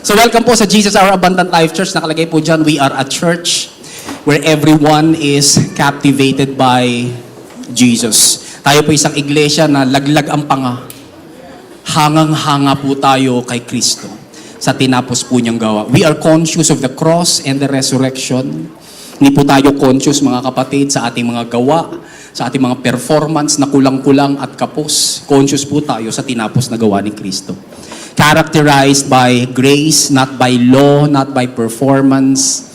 So welcome po sa Jesus Our Abundant Life Church. Nakalagay po dyan, we are a church where everyone is captivated by Jesus. Tayo po isang iglesia na laglag ang panga. Hangang-hanga po tayo kay Kristo sa tinapos po niyang gawa. We are conscious of the cross and the resurrection. Hindi po tayo conscious, mga kapatid, sa ating mga gawa, sa ating mga performance na kulang-kulang at kapos. Conscious po tayo sa tinapos na gawa ni Kristo. Characterized by grace, not by law, not by performance.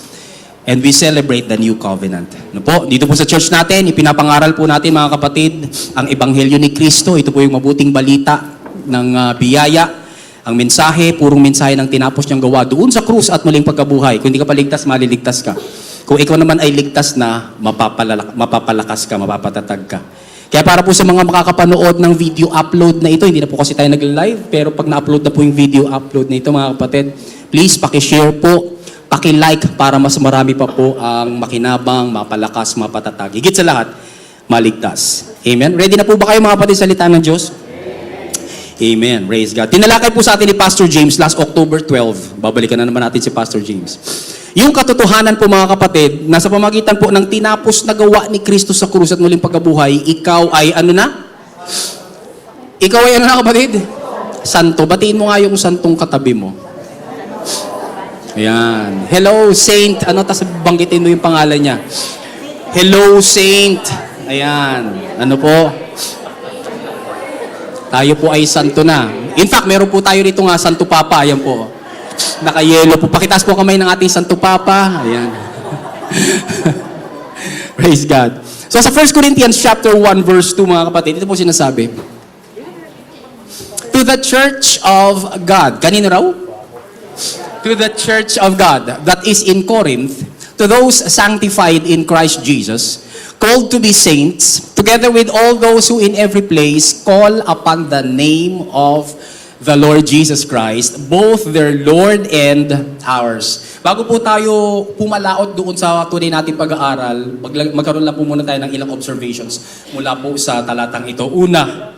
And we celebrate the new covenant. Ano po? Dito po sa church natin, ipinapangaral po natin, mga kapatid, ang ebanghelyo ni Kristo. Ito po yung mabuting balita ng biyaya. Ang mensahe, purong mensahe ng tinapos niyang gawa doon sa krus at muling pagkabuhay. Kung hindi ka pa ligtas, maliligtas ka. Kung ikaw naman ay ligtas na, mapapalakas ka, mapapatatag ka. Kaya para po sa mga makakapanood ng video upload na ito, hindi na po kasi tayo nag-live, pero pag na-upload na po yung video upload na ito, mga kapatid, please paki-share po, paki-like para mas marami pa po ang makinabang, mapalakas, mapatatag. Higit sa lahat, maligtas. Amen? Ready na po ba kayo, mga kapatid, salita ng Diyos? Amen. Praise God. Tinalakay po sa atin ni Pastor James last October 12. Babalikan na naman natin si Pastor James. Yung katotohanan po, mga kapatid, nasa pamagitan po ng tinapos na gawa ni Kristo sa krus at muling pagkabuhay, ikaw ay ano na? Ikaw ay ano na, kapatid? Santo. Batiin mo nga yung santong katabi mo. Ayan. Hello, Saint. Ano, tas banggitin mo yung pangalan niya. Hello, Saint. Ayan. Ano po? Tayo po ay santo na. In fact, meron po tayo rito nga, Santo Papa. Ayan po. Naka-yellow po. Pakitaas po kamay ng ating Santo Papa. Ayan. Praise God. So sa 1 Corinthians chapter 1 verse 2, mga kapatid, ito po sinasabi. To the church of God. Kanino raw? To the church of God that is in Corinth, to those sanctified in Christ Jesus, called to be saints, together with all those who in every place call upon the name of the Lord Jesus Christ, both their Lord and ours. Bago po tayo pumalaot doon sa tunay nating pag-aaral, magkaroon lang po muna tayo ng ilang observations mula po sa talatang ito. Una,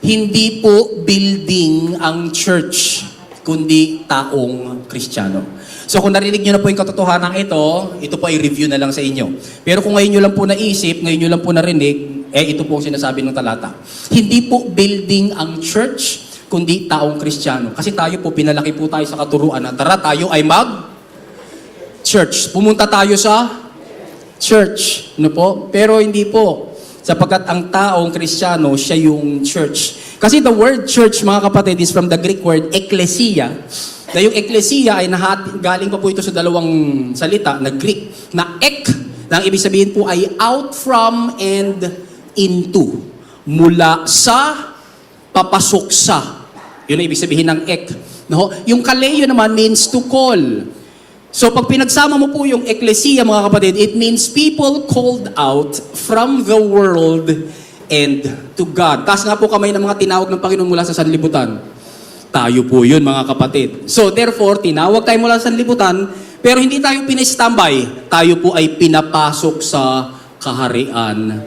hindi po building ang church, kundi taong Kristiyano. So kung narinig nyo na po yung katotohanan ito po ay review na lang sa inyo. Pero kung ngayon nyo lang po naisip, ngayon nyo lang po narinig, ito po sinasabi ng talata. Hindi po building ang church, kundi taong Kristiyano. Kasi tayo po, pinalaki po tayo sa katuruan na tara, tayo ay mag-church. Pumunta tayo sa church. Ano po? Pero hindi po. Sapagkat ang taong Kristiyano, siya yung church. Kasi the word church, mga kapatid, is from the Greek word ecclesia. Na yung ecclesia ay galing pa po ito sa dalawang salita na Greek. Na ek, na ang ibig sabihin po ay out from and into. Mula sa, papasok sa. Yun ang ibig sabihin ng ek. No? Yung kaleo naman means to call. So pag pinagsama mo po yung ecclesia, mga kapatid, it means people called out from the world and to God. Taas nga po kamay ng mga tinawag ng Panginoon mula sa sanlibutan. Tayo po yun, mga kapatid. So therefore, tinawag tayo mula sa sanlibutan, pero hindi tayo pinastambay. Tayo po ay pinapasok sa kaharian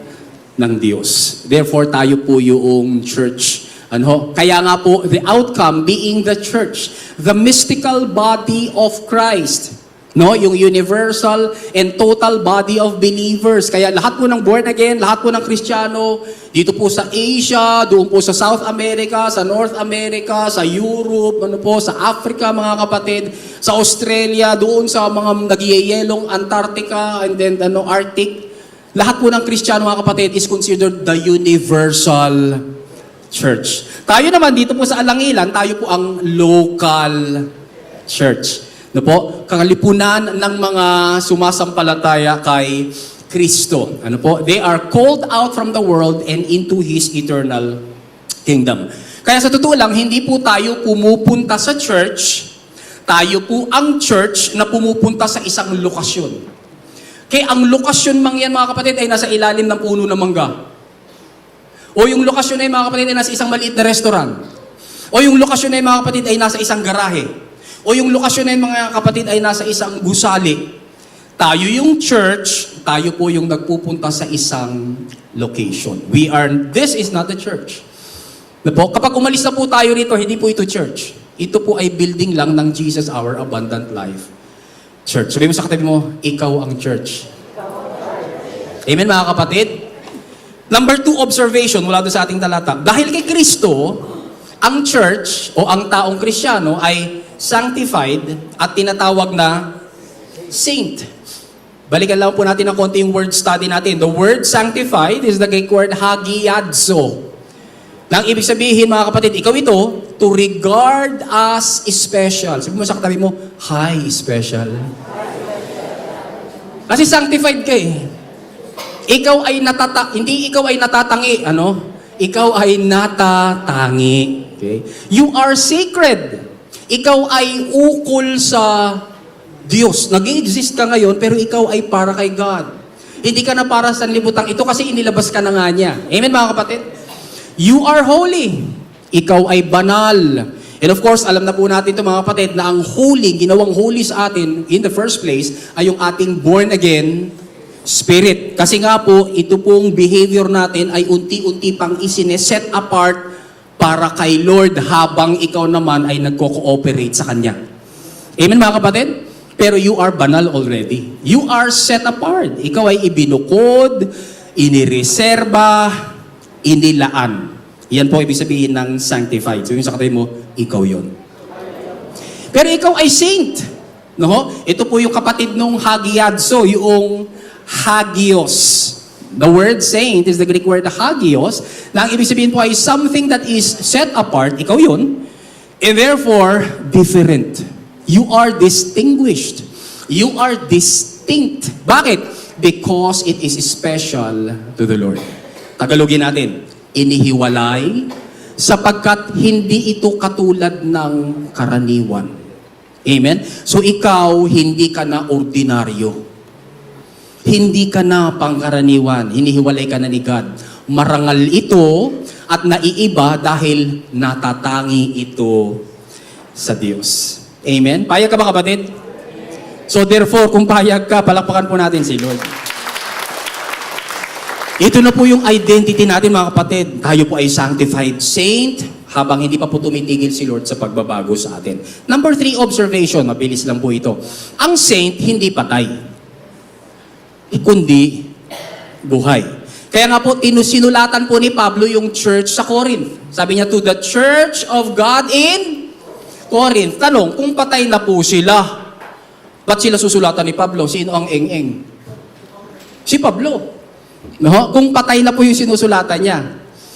ng Diyos. Therefore, tayo po yung church. Ano? Kaya nga po, the outcome being the church, the mystical body of Christ. No, yung universal and total body of believers. Kaya lahat po ng born again, lahat po ng Kristiyano, dito po sa Asia, doon po sa South America, sa North America, sa Europe, ano po, sa Africa, mga kapatid, sa Australia, doon sa mga nagyayelong Antarctica, and then Arctic. Lahat po ng Kristiyano, mga kapatid, is considered the universal church. Tayo naman dito po sa Alangilan, tayo po ang local church. No po? Kalipunan ng mga sumasampalataya kay Kristo. Ano po? They are called out from the world and into His eternal kingdom. Kaya sa totoo lang, hindi po tayo pumupunta sa church, tayo po ang church na pumupunta sa isang lokasyon. Kaya ang lokasyon mang yan, mga kapatid, ay nasa ilalim ng puno ng mangga. O yung lokasyon ay, mga kapatid, ay nasa isang maliit na restaurant. O yung lokasyon ay, mga kapatid, ay nasa isang garahe. O yung lokasyon ay, mga kapatid, ay nasa isang gusali. Tayo yung church, tayo po yung nagpupunta sa isang location. This is not the church. Kapag umalis na po tayo rito, hindi po ito church. Ito po ay building lang ng Jesus Our Abundant Life Church. Sabi mo sa katabi mo, ikaw ang church. Amen mga kapatid? Number 2 observation mula doon sa ating talata. Dahil kay Kristo, ang church o ang taong Kristiyano ay sanctified at tinatawag na saint. Balikan lang po natin ng konti yung word study natin. The word sanctified is the Greek word hagiadzo. Nang ibig sabihin mga kapatid, ikaw ito, to regard as special. Sabi mo sa katabi mo, hi, special. Kasi sanctified ka eh. Ikaw ay hindi ikaw ay natatangi, ano? Ikaw ay natatangi. Okay? You are sacred. Ikaw ay ukol sa Diyos. Nag-exist ka ngayon, pero ikaw ay para kay God. Hindi ka na para sa libutan ito kasi inilabas ka na nga niya. Amen mga kapatid? You are holy. Ikaw ay banal. And of course, alam na po natin ito mga kapatid na ang holy, ginawang holy sa atin in the first place ay yung ating born again spirit. Kasi nga po, ito pong behavior natin ay unti-unti pang isine-set apart para kay Lord habang ikaw naman ay nagko-cooperate sa Kanya. Amen mga kapatid? Pero you are banal already. You are set apart. Ikaw ay ibinukod, inireserba, inilaan. Yan po ibig sabihin ng sanctified. So yung sa katabi mo, ikaw yon. Pero ikaw ay saint. No? Ito po yung kapatid nung hagiadzo, yung hagios. The word saint is the Greek word hagios, na ang ibig sabihin po ay something that is set apart, ikaw yun, and therefore, different. You are distinguished. You are distinct. Bakit? Because it is special to the Lord. Tagalogin natin, inihiwalay, sapagkat hindi ito katulad ng karaniwan. Amen? So ikaw, hindi ka na ordinaryo. Hindi ka na pangkaraniwan, hinihiwalay ka na ni God. Marangal ito at naiiba dahil natatangi ito sa Diyos. Amen? Payag ka ba kapatid? So therefore, kung payag ka, palakpakan po natin si Lord. Ito na po yung identity natin mga kapatid. Tayo po ay sanctified saint habang hindi pa po tumitigil si Lord sa pagbabago sa atin. Number 3 observation, mabilis lang po ito. Ang saint hindi patay, kundi buhay. Kaya nga po, sinulatan po ni Pablo yung church sa Corinth. Sabi niya, to the church of God in Corinth. Tanong, kung patay na po sila, ba't sila susulatan ni Pablo? Sino ang eng-eng? Si Pablo. No? Kung patay na po yung sinusulatan niya.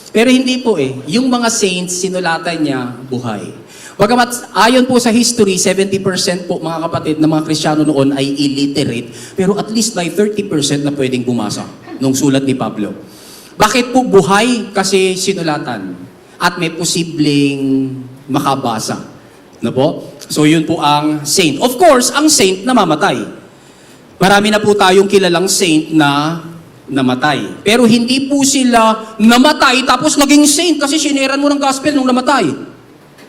Pero hindi po eh. Yung mga saints, sinulatan niya buhay. Bagamat ayon po sa history, 70% po mga kapatid ng mga Kristiyano noon ay illiterate, pero at least may 30% na pwedeng bumasa nung sulat ni Pablo. Bakit po buhay? Kasi sinulatan. At may posibleng makabasa. No po? So yun po ang saint. Of course, ang saint namamatay. Marami na po tayong kilalang saint na namatay. Pero hindi po sila namatay tapos naging saint kasi sineran mo ng gospel nung namatay.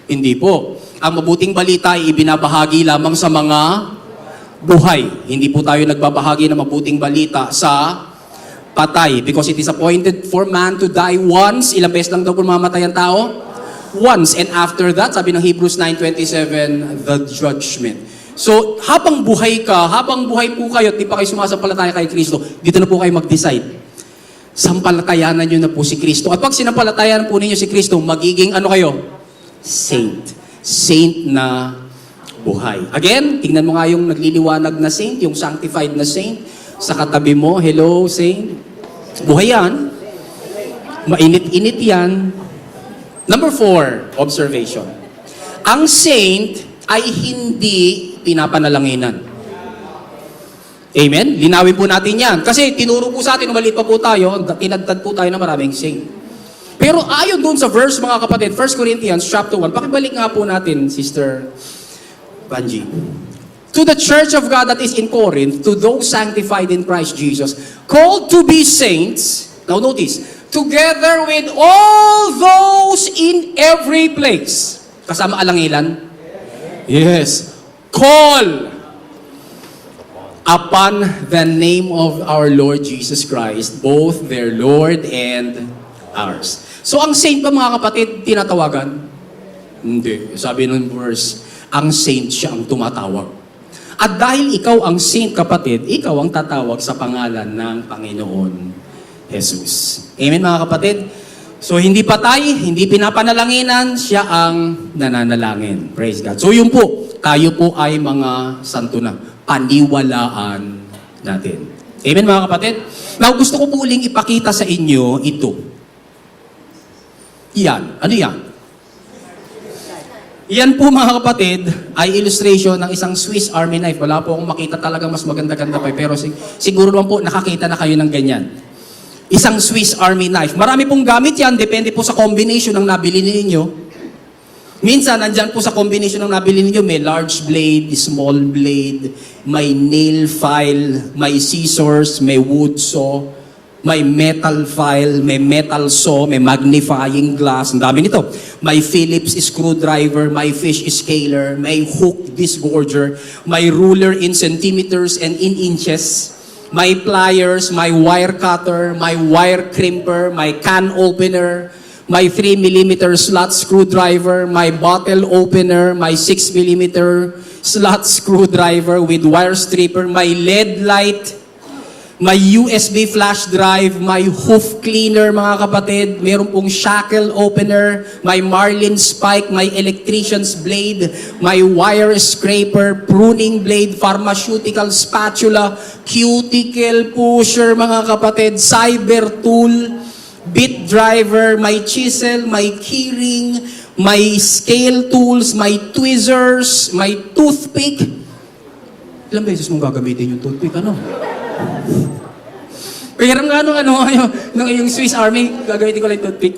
Hindi po. Ang mabuting balita ay ibinabahagi lamang sa mga buhay. Hindi po tayo nagbabahagi ng mabuting balita sa patay. Because it is appointed for man to die once. Ilang beses lang daw po mamamatay ang tao? Once. And after that, sabi ng Hebrews 9:27, the judgment. So, habang buhay ka, habang buhay po kayo at di pa kayo sumasampalataya kay Kristo, dito na po kayo mag-decide. Sampalatayanan nyo na po si Kristo. At pag sinampalatayanan po ninyo si Kristo, magiging ano kayo? Saint. Saint na buhay. Again, tingnan mo nga yung nagliliwanag na saint, yung sanctified na saint. Sa katabi mo, hello, saint. Buhay yan. Mainit-init yan. Number 4, observation. Ang saint ay hindi pinapanalanginan. Amen? Linawin po natin yan. Kasi tinuro po sa atin, maliit pa po tayo, tinagtad po tayo ng maraming saint. Pero ayon doon sa verse, mga kapatid, 1 Corinthians chapter 1, pakibalik nga po natin, Sister Banji. To the church of God that is in Corinth, to those sanctified in Christ Jesus, called to be saints, now notice, together with all those in every place. Kasama alangilan? Yes. Call upon the name of our Lord Jesus Christ, both their Lord and ours. So ang saint ba mga kapatid, tinatawagan? Hindi. Sabi ng verse, ang saint siya ang tumatawag. At dahil ikaw ang saint, kapatid, ikaw ang tatawag sa pangalan ng Panginoon Jesus. Amen, mga kapatid? So, hindi patay, hindi pinapanalanginan, siya ang nananalangin. Praise God. So, yun po, tayo po ay mga santo na. Paniwalaan natin. Amen, mga kapatid? Now, gusto ko po uling ipakita sa inyo ito. Yan. Ano yan? Yan po, mga kapatid, ay illustration ng isang Swiss Army knife. Wala po akong makita talaga mas maganda-ganda pa. Pero siguro naman po, nakakita na kayo ng ganyan. Isang Swiss Army knife. Marami pong gamit yan, depende po sa combination ng nabili ninyo. Minsan, nandyan po sa combination ng nabili ninyo, may large blade, small blade, may nail file, may scissors, may wood saw, may metal file, may metal saw, may magnifying glass, ang dami nito. May Phillips screwdriver, may fish scaler, may hook disgorger, may ruler in centimeters and in inches, may pliers, may wire cutter, may wire crimper, may can opener, may 3mm slot screwdriver, may bottle opener, may 6mm slot screwdriver with wire stripper, may LED light, may USB flash drive, may hoof cleaner, mga kapatid, meron pong shackle opener, may marlin spike, may electrician's blade, may wire scraper, pruning blade, pharmaceutical spatula, cuticle pusher, mga kapatid, cyber tool, bit driver, may chisel, may keyring, may scale tools, may tweezers, may toothpick. Ilang beses mong gagamitin yung toothpick, ano? Pero nga nung yung Swiss Army, gagamitin ko lang yung toothpick.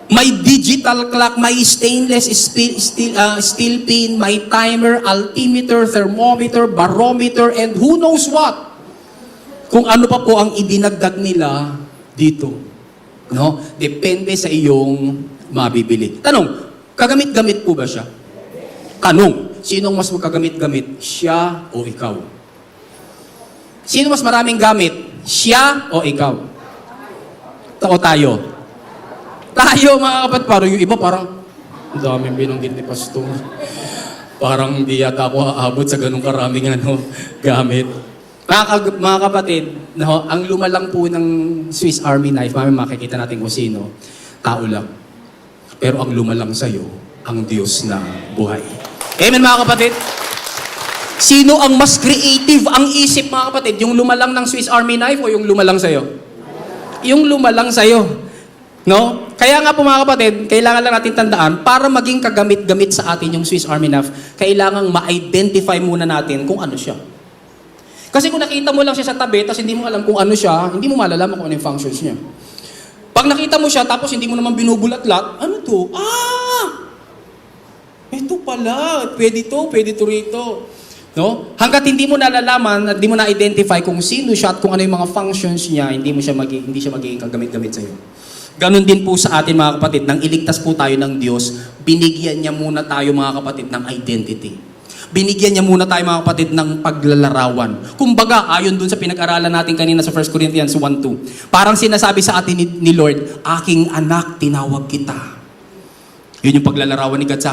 May digital clock, may stainless steel pin, may timer, altimeter, thermometer, barometer, and who knows what. Kung ano pa po ang idinagdag nila dito. No? Depende sa iyong mabibili. Tanong, kagamit-gamit po ba siya? Tanong, sinong mas magkagamit-gamit? Siya o ikaw? Sino mas maraming gamit? Siya o ikaw? O tayo? Tayo, mga kapatid. Parang yung iba, parang ang daming binanggit ni Pastor. Parang hindi yata ako aabot sa ganung karaming gamit. Mga kapatid, ang lumalang po ng Swiss Army knife, makikita natin kung sino, tao lang. Pero ang lumalang sa'yo, ang Diyos na buhay. Amen, mga kapatid? Sino ang mas creative ang isip, mga kapatid? Yung lumalang ng Swiss Army knife o yung lumalang sa'yo? Yung lumalang sa'yo. No? Kaya nga po, mga kapatid, kailangan lang natin tandaan, para maging kagamit-gamit sa atin yung Swiss Army knife, kailangan ma-identify muna natin kung ano siya. Kasi kung nakita mo lang siya sa tabi, tapos hindi mo alam kung ano siya, hindi mo malalaman kung ano yung functions niya. Pag nakita mo siya, tapos hindi mo naman binubulat-lat, ano to? Ito pala, pwede to rito. No? Hanggat hindi mo nalalaman at hindi mo na-identify kung sino siya at kung ano yung mga functions niya, hindi siya magiging kagamit-gamit sa'yo. Ganon din po sa atin, mga kapatid, nang iligtas po tayo ng Diyos, binigyan niya muna tayo, mga kapatid, ng identity. Binigyan niya muna tayo, mga kapatid, ng paglalarawan. Kumbaga, ayon dun sa pinag-aralan natin kanina sa 1 Corinthians 1:2, parang sinasabi sa atin ni Lord, aking anak, tinawag kita. Yun yung paglalarawan ni God sa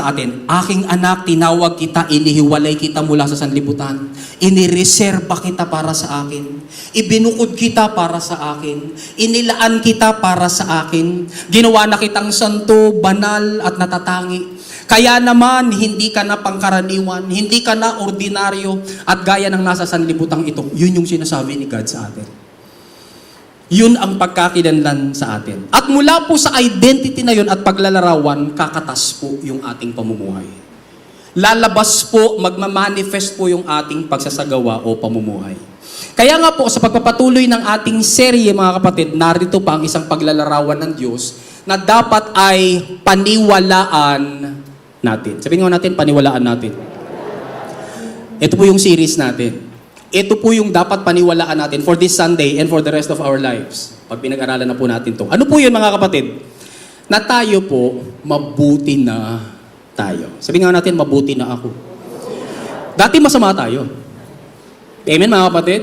atin. Aking anak, tinawag kita, inihiwalay kita mula sa sanlibutan. Inireserba kita para sa akin. Ibinukod kita para sa akin. Inilaan kita para sa akin. Ginawa na kitang santo, banal at natatangi. Kaya naman, hindi ka na pangkaraniwan, hindi ka na ordinaryo, at gaya ng nasa sanlibutang ito. Yun yung sinasabi ni God sa atin. Yun ang pagkakilanlan sa atin. At mula po sa identity na yun at paglalarawan, kakatas po yung ating pamumuhay. Lalabas po, magmamanifest po yung ating pagsasagawa o pamumuhay. Kaya nga po, sa pagpapatuloy ng ating serye, mga kapatid, narito pa ang isang paglalarawan ng Diyos na dapat ay paniwalaan natin. Sabihin nga natin, paniwalaan natin. Ito po yung series natin. Ito po yung dapat paniwalaan natin for this Sunday and for the rest of our lives. Pag pinag-aralan na po natin to. Ano po yun, mga kapatid? Na tayo po, mabuti na tayo. Sabihin nga natin, mabuti na ako. Dati masama tayo. Amen, mga kapatid?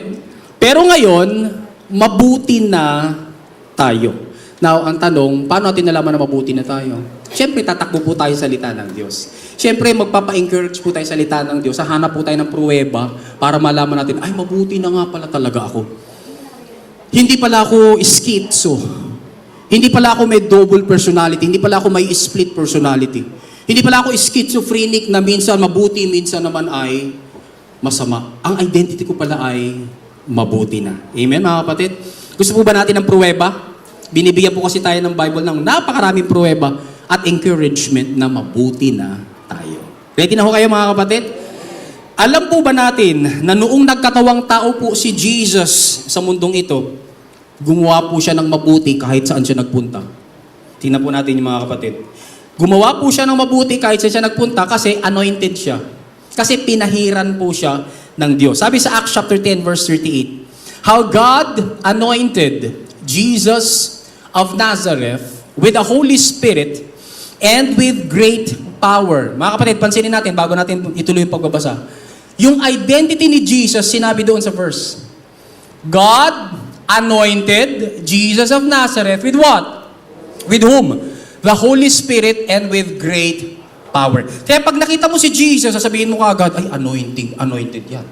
Pero ngayon, mabuti na tayo. Now, ang tanong, paano natin nalaman na mabuti na tayo? Siyempre, tatakbo po tayo sa salita ng Diyos. Siyempre, magpapa-encourage po tayo sa salita ng Diyos. Hahanap po tayo ng pruweba para malaman natin, ay, mabuti na nga pala talaga ako. Hindi pala ako schizo. Hindi pala ako may double personality. Hindi pala ako may split personality. Hindi pala ako schizophrenic na minsan mabuti, minsan naman ay masama. Ang identity ko pala ay mabuti na. Amen, mga kapatid? Gusto po ba natin ng pruweba? Binibigyan po kasi tayo ng Bible ng napakaraming pruweba at encouragement na mabuti na tayo. Ready na ho kayo, mga kapatid? Alam po ba natin na noong nagkatawang tao po si Jesus sa mundong ito, gumawa po siya ng mabuti kahit saan siya nagpunta? Tingnan po natin yung mga kapatid. Gumawa po siya ng mabuti kahit saan siya nagpunta kasi anointed siya. Kasi pinahiran po siya ng Diyos. Sabi sa Acts chapter 10 verse 38, how God anointed Jesus of Nazareth with the Holy Spirit and with great power. Mga kapatid, pansinin natin bago natin ituloy yung pagbabasa. Yung identity ni Jesus, sinabi doon sa verse. God anointed Jesus of Nazareth with what? With whom? The Holy Spirit and with great power. Kaya pag nakita mo si Jesus, sasabihin mo kaagad, ay, anointed yan.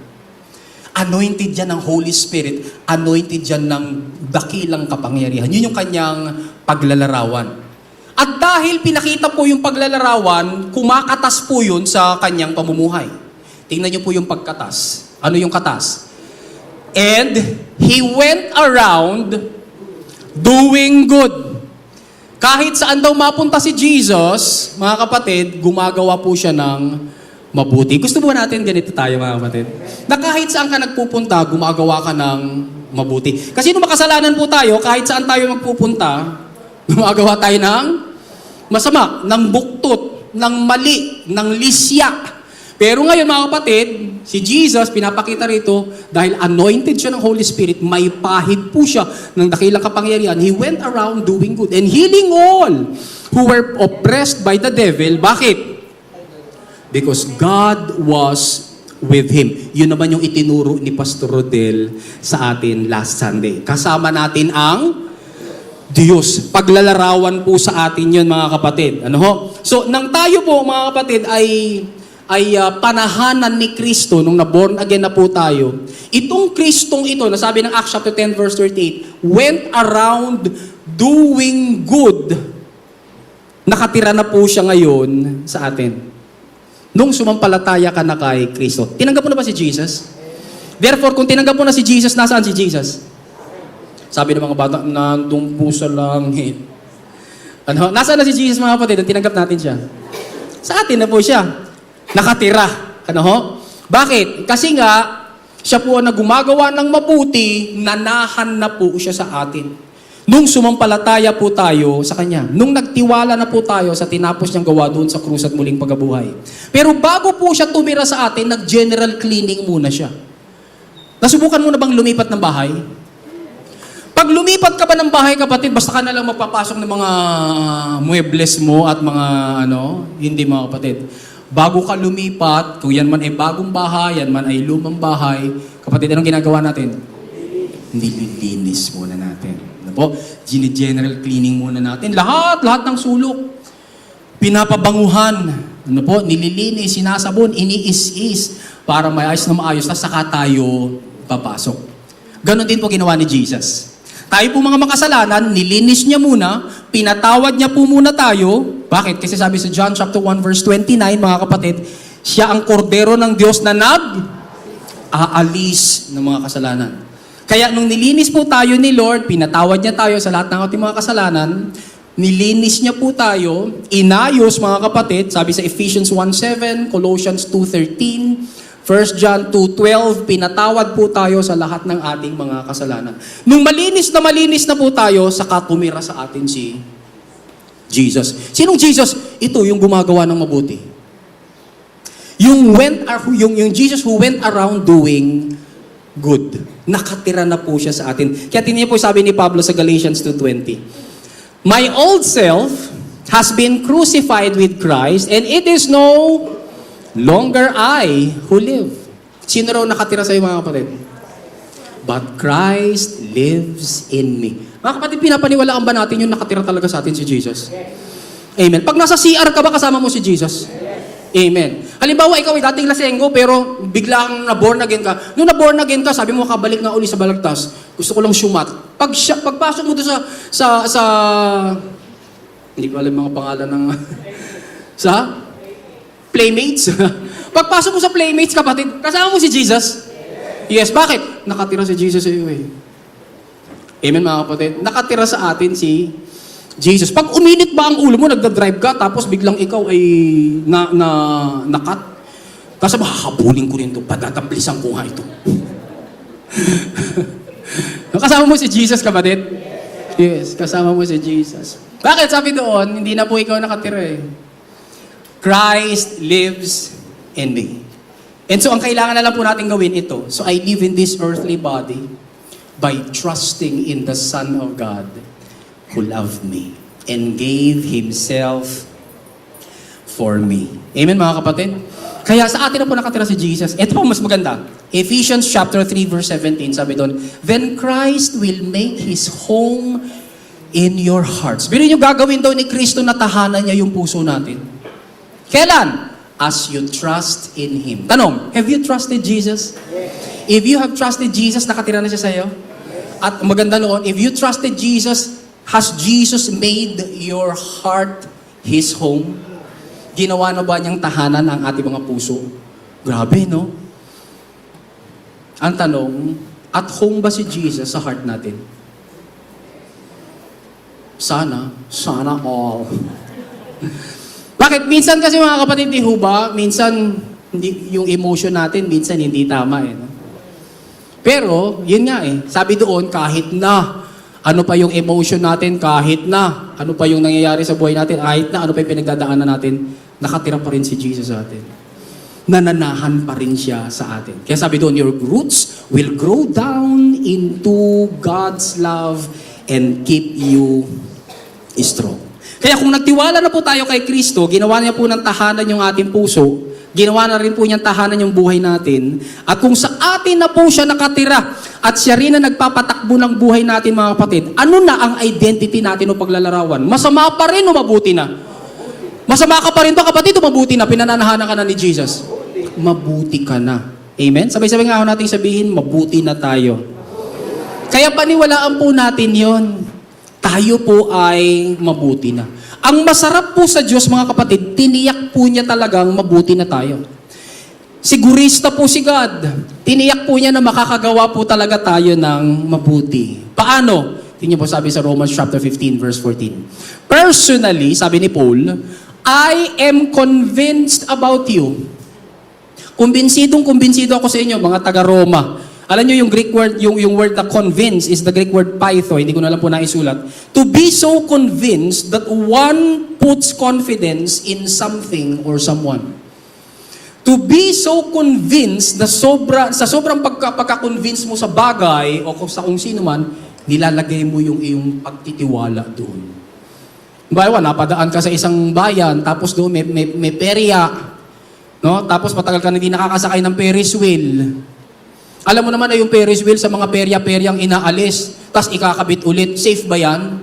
Anointed yan ng Holy Spirit, anointed yan ng dakilang kapangyarihan. Yun yung kanyang paglalarawan. At dahil pinakita po yung paglalarawan, kumakatas po yun sa kanyang pamumuhay. Tingnan niyo po yung pagkatas. Ano yung katas? And he went around doing good. Kahit saan daw mapunta si Jesus, mga kapatid, gumagawa po siya ng mabuti. Gusto mo natin ganito tayo, mga kapatid? Na kahit saan ka nagpupunta, gumagawa ka ng mabuti. Kasi nung makasalanan po tayo, kahit saan tayo magpupunta, gumagawa tayo ng masama, ng buktot, ng mali, ng lisya. Pero ngayon, mga kapatid, si Jesus, pinapakita rito, dahil anointed siya ng Holy Spirit, may pahid po siya ng dakilang kapangyarihan. He went around doing good and healing all who were oppressed by the devil. Bakit? Because God was with him. Yun naman yung itinuro ni Pastor Rodel sa atin last Sunday. Kasama natin ang Diyos. Paglalarawan po sa atin yun, mga kapatid. Ano ho? So, nang tayo po, mga kapatid, ay panahanan ni Kristo nung na-born again na po tayo, itong Kristong ito, nasabi ng Acts chapter 10 verse 38, went around doing good. Nakatira na po siya ngayon sa atin. Nung sumampalataya ka na kay Kristo. Tinanggap mo na ba si Jesus? Therefore, kung tinanggap mo na si Jesus, nasaan si Jesus? Sabi ng mga bata, nandun po sa langit. Ano? Nasaan na si Jesus, mga kapatid? Tinanggap natin siya. Sa atin na po siya. Nakatira. Ano ho? Bakit? Kasi nga, siya po na gumagawa ng mabuti, nanahan na po siya sa atin. Nung sumampalataya po tayo sa Kanya, nung nagtiwala na po tayo sa tinapos niyang gawa doon sa krus at muling pagkabuhay. Pero bago po siya tumira sa atin, nag-general cleaning muna siya. Nasubukan mo na bang lumipat ng bahay? Pag lumipat ka ba ng bahay, kapatid, basta ka na lang magpapasok ng mga muebles mo at mga hindi, mga kapatid. Bago ka lumipat, kung yan man ay bagong bahay, yan man ay lumang bahay, kapatid, anong ginagawa natin? Nililinis muna natin. Ano po? General cleaning muna natin. Lahat ng sulok. Pinapabanguhan. Ano po? Nililinis, sinasabon, iniis-is para maayos na maayos. Tapos saka tayo papasok. Ganon din po ginawa ni Jesus. Tayo po mga makasalanan, nilinis niya muna, pinatawad niya po muna tayo. Bakit? Kasi sabi sa John chapter 1 verse 29, mga kapatid, siya ang kordero ng Diyos na aalis ng mga kasalanan. Kaya nung nilinis po tayo ni Lord, pinatawad niya tayo sa lahat ng ating mga kasalanan, nilinis niya po tayo, inayos mga kapatid, sabi sa Ephesians 1:7, Colossians 2:13, 1 John 2:12, pinatawad po tayo sa lahat ng ating mga kasalanan. Nung malinis na po tayo, saka tumira sa atin si Jesus. Sinong Jesus? Ito, yung gumagawa ng mabuti. Yung Jesus who went around doing good. Nakatira na po siya sa atin. Kaya tingnan niyo po sabi ni Pablo sa Galatians 2:20. My old self has been crucified with Christ, and it is no longer I who live. Sino raw nakatira sa iyo, mga kapatid? But Christ lives in me. Mga kapatid, pinapaniwalaan ba natin yung nakatira talaga sa atin si Jesus? Amen. Pag nasa CR ka ba, kasama mo si Jesus? Amen. Halimbawa, ikaw ay dating lasenggo, pero biglang na-born again ka. Nung na-born again ka, sabi mo, kabalik nga uli sa balagtas. Gusto ko lang syumat. Pagpasok mo doon sa hindi ko alam mga pangalan ng sa Playmates. Pagpasok mo sa Playmates, kapatid, kasama mo si Jesus? Yes. Bakit? Nakatira si Jesus sa iyo eh. Amen mga kapatid. Nakatira sa atin si Jesus. Pag uminit ba ang ulo mo, nagda-drive ka, tapos biglang ikaw ay nakat. Kasi hahabulin ko rin ito, pagtatamplisan ko nga ito. Kasama mo si Jesus, kapatid? Yes, kasama mo si Jesus. Bakit? Sabi doon, hindi na po ikaw nakatira eh. Christ lives in me. And so, ang kailangan na lang po natin gawin ito. So, I live in this earthly body by trusting in the Son of God who loved me and gave Himself for me. Amen, mga kapatid? Kaya sa atin na po nakatira si Jesus. Ito po mas maganda. Ephesians chapter 3 verse 17, sabi doon, then Christ will make His home in your hearts. Pero yung gagawin daw ni Kristo na tahanan niya yung puso natin. Kailan? As you trust in Him. Tanong, have you trusted Jesus? If you have trusted Jesus, nakatira na siya sa iyo? At maganda noon, if you trusted Jesus, has Jesus made your heart His home? Ginawa na ba niyang tahanan ang ating mga puso? Grabe, no? Ang tanong, at home ba si Jesus sa heart natin? Sana all. Bakit? Minsan kasi mga kapatid, di ho ba? Minsan, yung emotion natin, minsan hindi tama eh. No? Pero, yun nga eh. Sabi doon, kahit na, ano pa yung emotion natin, kahit na, ano pa yung nangyayari sa buhay natin, kahit na, ano pa yung pinagdadaanan natin, nakatira pa rin si Jesus sa atin. Nananahan pa rin siya sa atin. Kaya sabi doon, your roots will grow down into God's love and keep you strong. Kaya kung nagtiwala na po tayo kay Kristo, ginawa niya po ng tahanan yung ating puso, ginawa na rin po niyang tahanan yung buhay natin, at kung sa atin na po siya nakatira, at siya rin na nagpapatakbo ng buhay natin mga kapatid, ano na ang identity natin o paglalarawan? Masama pa rin o mabuti na? Masama ka pa rin ba kapatid o mabuti na? Pinananahanan ka na ni Jesus? Mabuti ka na. Amen? Sabay-sabay nga ako natin sabihin, mabuti na tayo. Kaya paniwalaan po natin yon. Tayo po ay mabuti na. Ang masarap po sa Diyos, mga kapatid, tiniyak po niya talagang mabuti na tayo. Sigurista po si God. Tiniyak po niya na makakagawa po talaga tayo ng mabuti. Paano? Tingnan po sabi sa Romans chapter 15 verse 14. Personally, sabi ni Paul, I am convinced about you. Kumbinsidong-kumbinsido ako sa inyo, mga taga-Roma. Alam nyo yung Greek word, yung word na convince is the Greek word paitho. Hindi ko na lang po naisulat. To be so convinced that one puts confidence in something or someone. To be so convinced na sa sobrang pagka-convince mo sa bagay o sa kung sino man, nilalagay mo yung iyong pagtitiwala doon. Bawa, napadaan ka sa isang bayan, tapos doon may perya. No? Tapos matagal ka na hindi nakakasakay ng Ferris wheel. Alam mo naman na yung Ferris wheel sa mga perya-peryang inaalis, tas ikakabit ulit. Safe ba yan?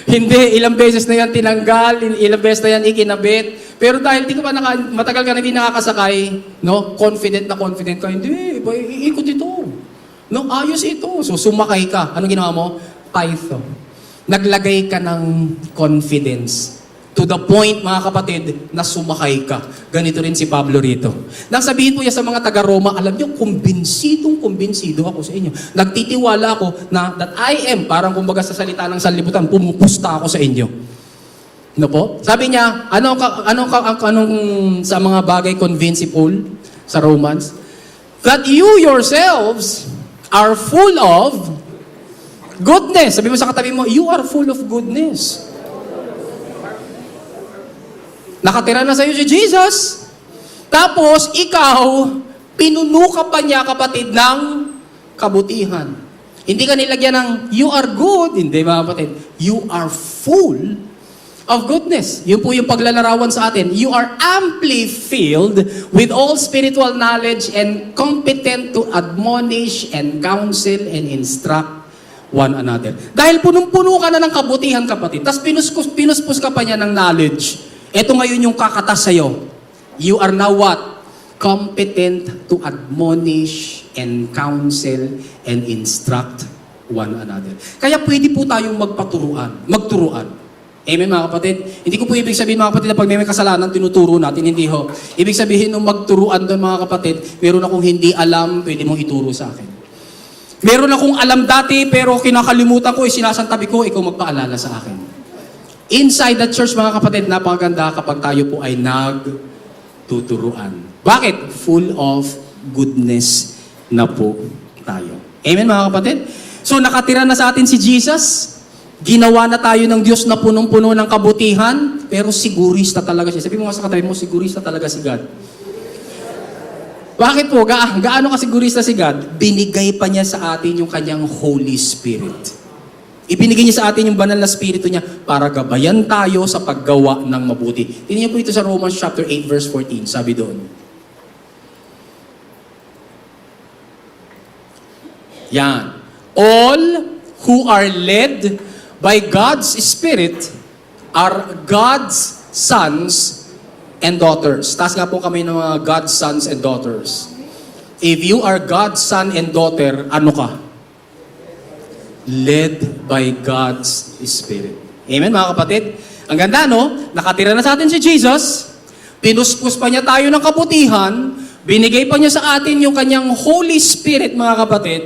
Hindi, ilang beses na yan tinanggal, ilang beses na yan ikinabit. Pero dahil di ka pa matagal ka na hindi nakakasakay, no? Confident ka, hindi, iikot ito. No, ayos ito. So sumakay ka. Anong ginawa mo? Python. Naglagay ka ng confidence. To the point, mga kapatid, na sumakay ka. Ganito rin si Pablo rito. Nang sabihin po niya sa mga taga-Roma, alam niyo, kumbinsido ako sa inyo. Nagtitiwala ako na that I am, parang kumbaga sa salita ng sanlibutan, pumupusta ako sa inyo. No po? Sabi niya, anong sa mga bagay convince si Paul sa Romans? That you yourselves are full of goodness. Sabi mo sa katabi mo, you are full of goodness. Nakatira na sa iyo si Jesus. Tapos, ikaw, pinuno ka pa niya, kapatid, ng kabutihan. Hindi ka nilagyan ng, you are good. Hindi, mga kapatid. You are full of goodness. Yun po yung paglalarawan sa atin. You are amply filled with all spiritual knowledge and competent to admonish and counsel and instruct one another. Dahil punong-puno ka na ng kabutihan, kapatid, tapos pinuspos ka pa niya ng knowledge. Ito ngayon yung kakatas sa'yo. You are now what? Competent to admonish and counsel and instruct one another. Kaya pwede po tayong magturuan. Amen, mga kapatid? Hindi ko po ibig sabihin, mga kapatid, na pag may kasalanan, tinuturo natin. Hindi ho. Ibig sabihin, nung magturuan doon, mga kapatid, meron akong hindi alam, pwede mong ituro sa akin. Meron akong alam dati, pero kinakalimutan ko, sinasantabi ko, ikaw magpaalala sa akin. Inside the church, mga kapatid, napakaganda kapag tayo po ay nagtuturuan. Bakit? Full of goodness na po tayo. Amen, mga kapatid? So, nakatira na sa atin si Jesus. Ginawa na tayo ng Diyos na punong-puno ng kabutihan, pero sigurista talaga siya. Sabi mo nga sa katabi mo, sigurista talaga si God. Bakit po? Gaano ka sigurista si God? Binigay pa niya sa atin yung kanyang Holy Spirit. Ibinigay niya sa atin yung banal na spirito niya para gabayan tayo sa paggawa ng mabuti. Tingnan niyo po ito sa Romans chapter 8 verse 14. Sabi doon. Yan. All who are led by God's Spirit are God's sons and daughters. Taas nga po kami ng mga God's sons and daughters. If you are God's son and daughter, ano ka? Led by God's Spirit. Amen, mga kapatid? Ang ganda, no? Nakatira na sa atin si Jesus, pinuspos pa niya tayo ng kabutihan, binigay pa niya sa atin yung kanyang Holy Spirit, mga kapatid,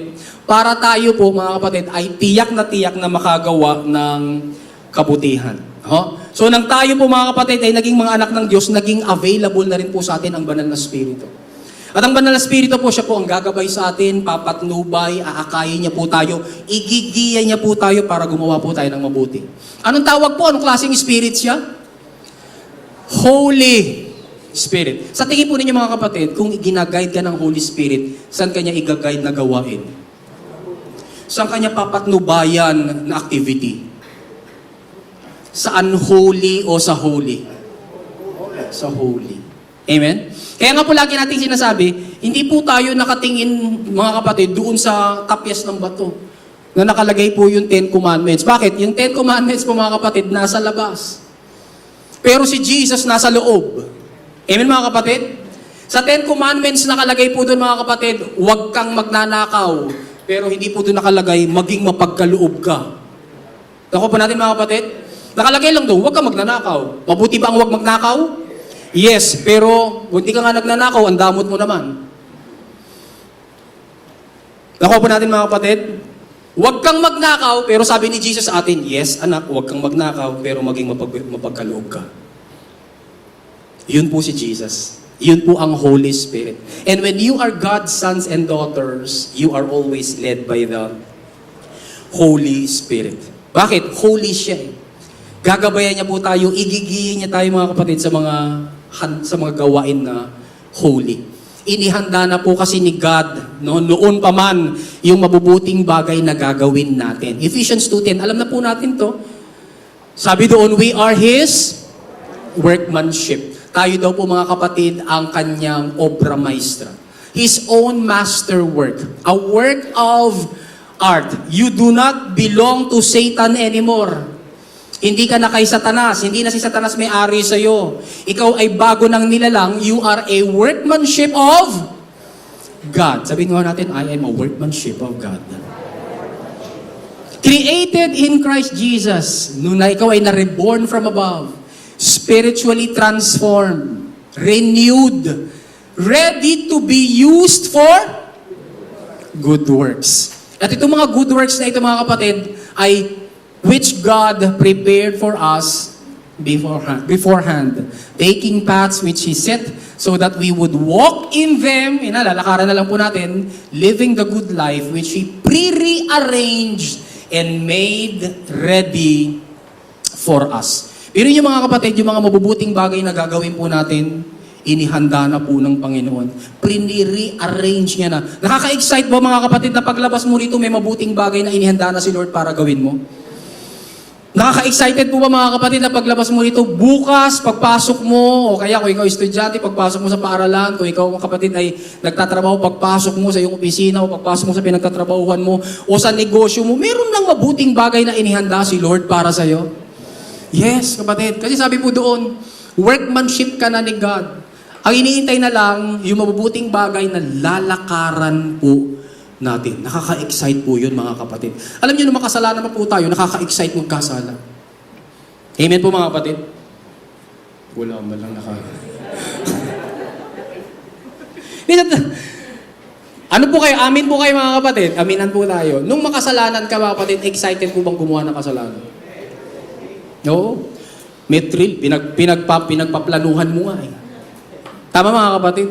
para tayo po, mga kapatid, ay tiyak na makagawa ng kabutihan. So, nang tayo po, mga kapatid, ay naging mga anak ng Diyos, naging available na rin po sa atin ang banal na Espiritu. At ang banal na Espiritu po, siya po ang gagabay sa atin, papatnubay, aakayin niya po tayo, igigiya niya po tayo para gumawa po tayo ng mabuti. Anong tawag po? Anong klaseng Spirit siya? Holy Spirit. Sa tingin po ninyo, mga kapatid, kung ginaguide ka ng Holy Spirit, saan kanya i-guide na gawain? Saan kanya papatnubayan na activity? Sa unholy o sa holy? Sa holy. Amen? Kaya nga po lagi natin sinasabi, hindi po tayo nakatingin, mga kapatid, doon sa tapyas ng bato na nakalagay po yung 10 Commandments. Bakit? Yung 10 Commandments po, mga kapatid, nasa labas. Pero si Jesus nasa loob. Amen, mga kapatid? Sa 10 Commandments nakalagay po doon, mga kapatid, huwag kang magnanakaw. Pero hindi po doon nakalagay, maging mapagkaloob ka. Naku po natin, mga kapatid? Nakalagay lang doon, huwag kang magnanakaw. Mabuti ba ang huwag magnakaw? Yes, pero hindi ka nga nagnanakaw, ang damot mo naman. Naku po natin, mga kapatid? Huwag kang magnakaw, pero sabi ni Jesus sa atin, yes, anak, huwag kang magnakaw, pero maging mapagkaloob ka. Yun po si Jesus. Yun po ang Holy Spirit. And when you are God's sons and daughters, you are always led by the Holy Spirit. Bakit? Holy siya. Gagabayan niya po tayo, igigiyin niya tayo, mga kapatid, sa mga gawain na holy. Inihanda na po kasi ni God, no, noon pa man, yung mabubuting bagay na gagawin natin. Ephesians 2:10, alam na po natin to. Sabi doon, we are His workmanship. Tayo daw po, mga kapatid, ang kanyang obra maestra. His own masterwork. A work of art. You do not belong to Satan anymore. Hindi ka na kay Satanas. Hindi na si Satanas may-ari sa'yo. Ikaw ay bago ng nilalang. You are a workmanship of God. Sabihin nga natin, I am a workmanship of God. Created in Christ Jesus. Nung na ikaw ay na-reborn from above. Spiritually transformed, renewed, ready to be used for good works. At itong mga good works na ito, mga kapatid, ay which God prepared for us beforehand, taking paths which He set so that we would walk in them, lalakaran na lang po natin, living the good life which He pre-rearranged and made ready for us. Pero yung mga kapatid, yung mga mabubuting bagay na gagawin po natin, inihanda na po ng Panginoon. Pre-rearrange niya na. Nakaka-excite ba, mga kapatid, na paglabas mo rito, may mabuting bagay na inihanda na si Lord para gawin mo? Nakaka-excited po ba mga kapatid na paglabas mo rito, bukas, pagpasok mo, o kaya kung ikaw estudyante, pagpasok mo sa paaralan, kung ikaw mga kapatid ay nagtatrabaho, pagpasok mo sa iyong opisina, o pagpasok mo sa pinagtatrabahuhan mo, o sa negosyo mo, meron lang mabuting bagay na inihanda si Lord para sa'yo. Yes, kapatid. Kasi sabi po doon, workmanship ka na ni God. Ang iniintay na lang, yung mabubuting bagay na lalakaran po natin. Nakaka-excite po yun, mga kapatid. Alam niyo, nung makasalanan pa po tayo, nakaka-excite magkasala. Amen po, mga kapatid? Wala man lang Ano po kayo? Amin po kayo, mga kapatid. Aminan po tayo. Nung makasalanan ka, mga kapatid, excited po bang gumawa ng kasalanan? Oo. May thrill. Pinagpaplanuhan mo nga eh. Tama, mga kapatid?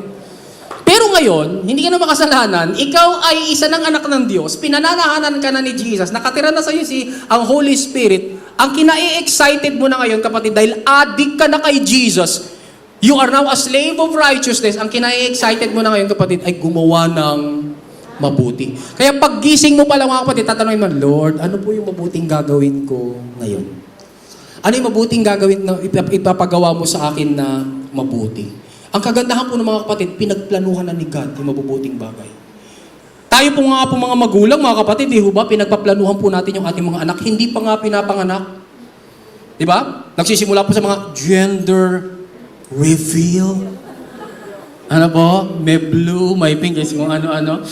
Pero ngayon, hindi ka na makasalanan, ikaw ay isa ng anak ng Diyos, pinananahanan ka na ni Jesus, nakatira na sa iyo ang Holy Spirit, ang kina-excited mo na ngayon, kapatid, dahil addict ka na kay Jesus, you are now a slave of righteousness, ang kina-excited mo na ngayon, kapatid, ay gumawa ng mabuti. Kaya paggising mo pala, mga kapatid, tatanungin mo, Lord, ano po yung mabuting gagawin ko ngayon? Ano yung mabuting gagawin na ipapagawa mo sa akin na mabuti? Ang kagandahan po ng mga kapatid, pinagplanuhan na ni God yung mabubuting bagay. Tayo po nga po mga magulang, mga kapatid, di ba? Pinagpaplanuhan po natin yung ating mga anak. Hindi pa nga pinapanganak. Di ba? Nagsisimula po sa mga gender reveal. Ano po? May blue, may pink, kung ano-ano.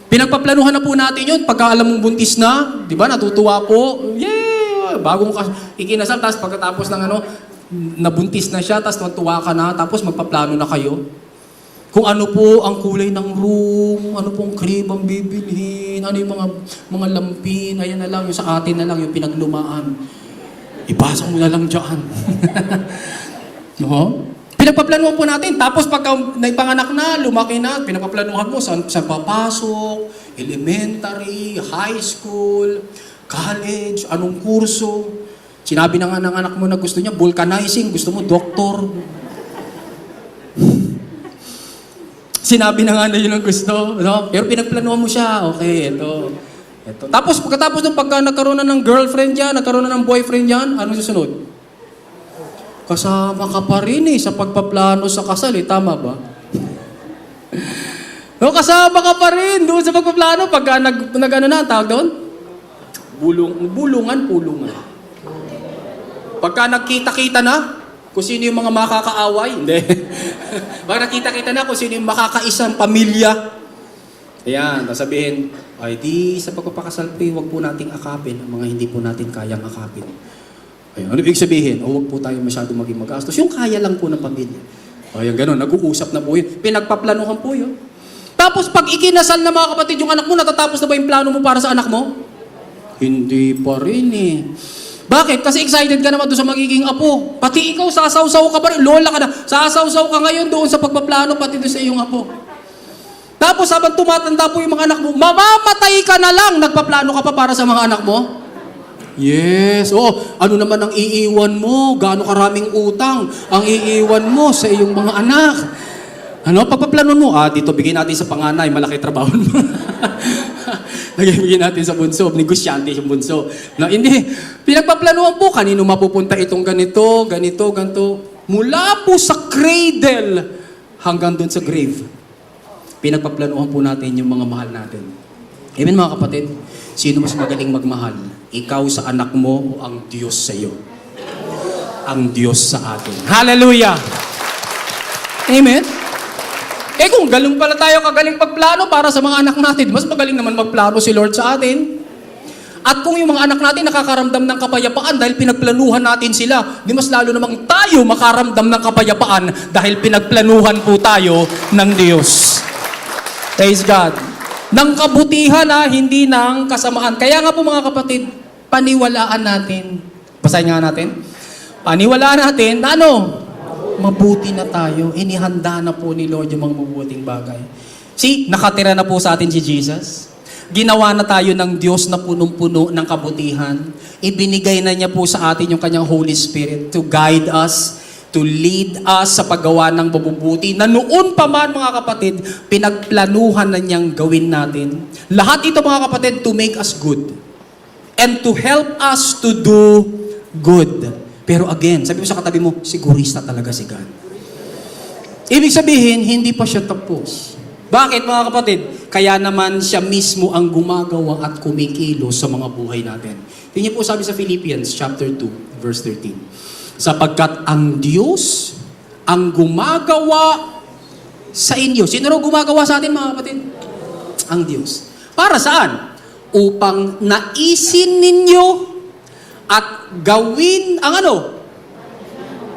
Pinagpaplanuhan na po natin yun. Pagka alam mong buntis na, di ba? Natutuwa po. Yeah! Bagong ikinasal, tapos pagkatapos ng nabuntis na siya, tapos natuwa ka na, tapos magpaplano na kayo. Kung ano po ang kulay ng room, ano pong crib ang bibilhin, ano yung mga lampin, ayan na lang, yung sa atin na lang, yung pinaglumaan. Ipasa mo na lang dyan. No? Pinagpaplanuhan po natin. Tapos pagka naipanganak na, lumaki na, pinagpaplanuhan mo saan papasok, elementary, high school, college, anong kurso. Sinabi na nga ng anak mo na gusto niya vulcanizing, gusto mo doktor. Sinabi na nga na yun ang gusto, no? Pero pinagplanuhan mo siya, okay, ito. Tapos pagkatapos ng pagka nagkaroon na ng girlfriend yan, nagkaroon na ng boyfriend yan, anong susunod? Kasama ka pa rin sa pagpaplano sa kasal, tama ba? No, kasama ka pa rin doon sa pagpaplano, pagka nag-ano na, tawag doon? Bulungan. Pagka nagkita-kita na, kung sino yung mga makakaaway, hindi. Pag nakita-kita na kung sino yung makakaisang pamilya, ayan, sasabihin, ay di sa pagpapakasal po, huwag po nating akapin ang mga hindi po natin kayang akapin. Ayun, ano ibig sabihin? O huwag po tayo masyado maging magastos. Yung kaya lang po ng pamilya. Ayun, gano'n, nag-uusap na po yun. Pinagpaplanuhan po yun. Tapos pag ikinasal na mga kapatid yung anak mo, natatapos na ba yung plano mo para sa anak mo? Hindi pa rin eh. Bakit? Kasi excited ka naman doon sa magiging apo. Pati ikaw, sasawsaw ka pa rin. Lola ka na. Sasawsaw ka ngayon doon sa pagpaplano, pati doon sa iyong apo. Tapos habang tumatanda po yung mga anak mo, mamamatay ka na lang. Nagpaplano ka pa para sa mga anak mo? Yes. Oo. Ano naman ang iiwan mo? Gaano karaming utang ang iiwan mo sa iyong mga anak? Ano? Pagpaplano mo, dito bigyan natin sa panganay, malaki trabaho mo. Nagibigyan natin sa bunso, negosyante yung bunso. No, hindi. Pinagpaplanuhan po, kanino mapupunta itong ganito. Mula po sa cradle hanggang doon sa grave. Pinagpaplanuhan po natin yung mga mahal natin. Amen, mga kapatid? Sino mas magaling magmahal? Ikaw sa anak mo o ang Diyos sa iyo? Ang Diyos sa atin. Hallelujah! Amen? Kung galing pala tayo kagaling pagplano para sa mga anak natin, mas magaling naman magplano si Lord sa atin. At kung yung mga anak natin nakakaramdam ng kapayapaan dahil pinagplanuhan natin sila, di mas lalo namang tayo makaramdam ng kapayapaan dahil pinagplanuhan po tayo ng Diyos. Praise God. Ng kabutihan hindi ng kasamaan. Kaya nga po mga kapatid, paniwalaan natin. Basahin nga natin. Paniwalaan natin na mabuti na tayo. Inihanda na po ni Lord yung mga mabuting bagay. See, nakatira na po sa atin si Jesus. Ginawa na tayo ng Diyos na punong-puno ng kabutihan. Ibinigay na niya po sa atin yung kanyang Holy Spirit to guide us, to lead us sa paggawa ng mabubuti na noon pa man, mga kapatid, pinagplanuhan na niyang gawin natin. Lahat ito, mga kapatid, to make us good and to help us to do good. Pero again, sabi mo sa katabi mo, sigurista talaga si God. Ibig sabihin, hindi pa siya tapos. Bakit mga kapatid? Kaya naman siya mismo ang gumagawa at kumikilos sa mga buhay natin. Tingnan po sabi sa Philippians chapter 2, verse 13. Sapagkat ang Diyos ang gumagawa sa inyo. Sino raw gumagawa sa atin mga kapatid? Ang Diyos. Para saan? Upang naisin ninyo at gawin ang ano?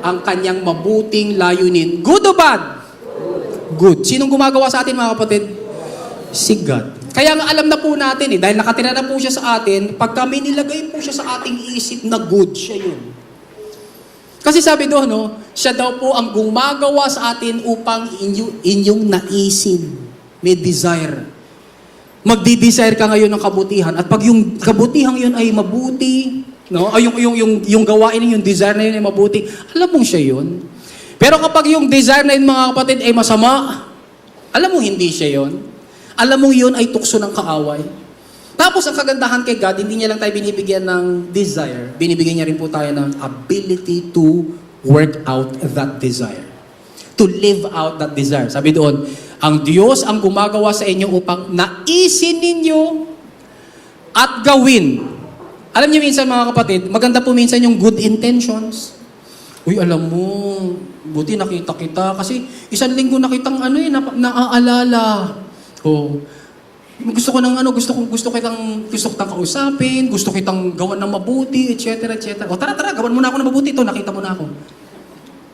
Ang kanyang mabuting layunin. Good o bad? Good. Sinong gumagawa sa atin mga kapatid? Si God. Kaya nga alam na po natin dahil nakatira na po siya sa atin, pag kami nilagay po siya sa ating isip na good, siya yun. Kasi sabi doon, no, siya daw po ang gumagawa sa atin upang inyong naisin. May desire. Magdi-desire ka ngayon ng kabutihan at pag yung kabutihan yun ay mabuti, no? Ay yung gawain yung desire na yun ay mabuti, alam mong siya yun. Pero kapag yung desire na yun mga kapatid ay masama, alam mo hindi siya yun. Alam mo yun ay tukso ng kaaway. Tapos ang kagandahan kay God, hindi niya lang tayo binibigyan ng desire, binibigyan niya rin po tayo ng ability to work out that desire. To live out that desire. Sabi doon, ang Diyos ang gumagawa sa inyo upang naisin ninyo at gawin. Alam niyo minsan mga kapatid, maganda po minsan yung good intentions. Uy, alam mo, buti nakita kita. Kasi isang linggo nakitang naaalala. Oh, gusto ko kitang kausapin, gusto kitang gawan ng mabuti, etc. etc. O tara, gawan mo na ako ng mabuti. Ito, nakita mo na ako.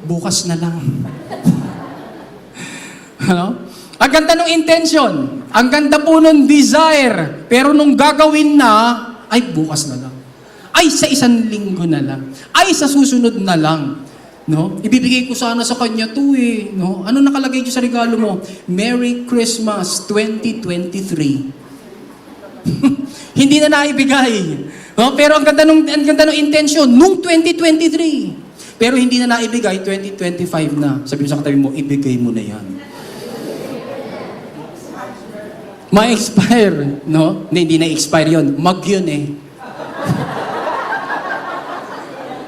Bukas na lang. Ano? Ang ganda ng intention. Ang ganda po ng desire. Pero nung gagawin na, ay bukas na lang. Ay sa isang linggo na lang. Ay sa susunod na lang. No? Ibibigay ko sana sa kanya to eh. No? Ano nakalagay dyan sa regalo mo? Merry Christmas 2023. Hindi na naibigay. No? Pero ang ganda ng intention nung 2023. Pero hindi na naibigay, 2025 na. Sabi mo sa katabi mo, ibigay mo na yan. Ma-expire, no? Hindi na-expire yun. Mag yun eh.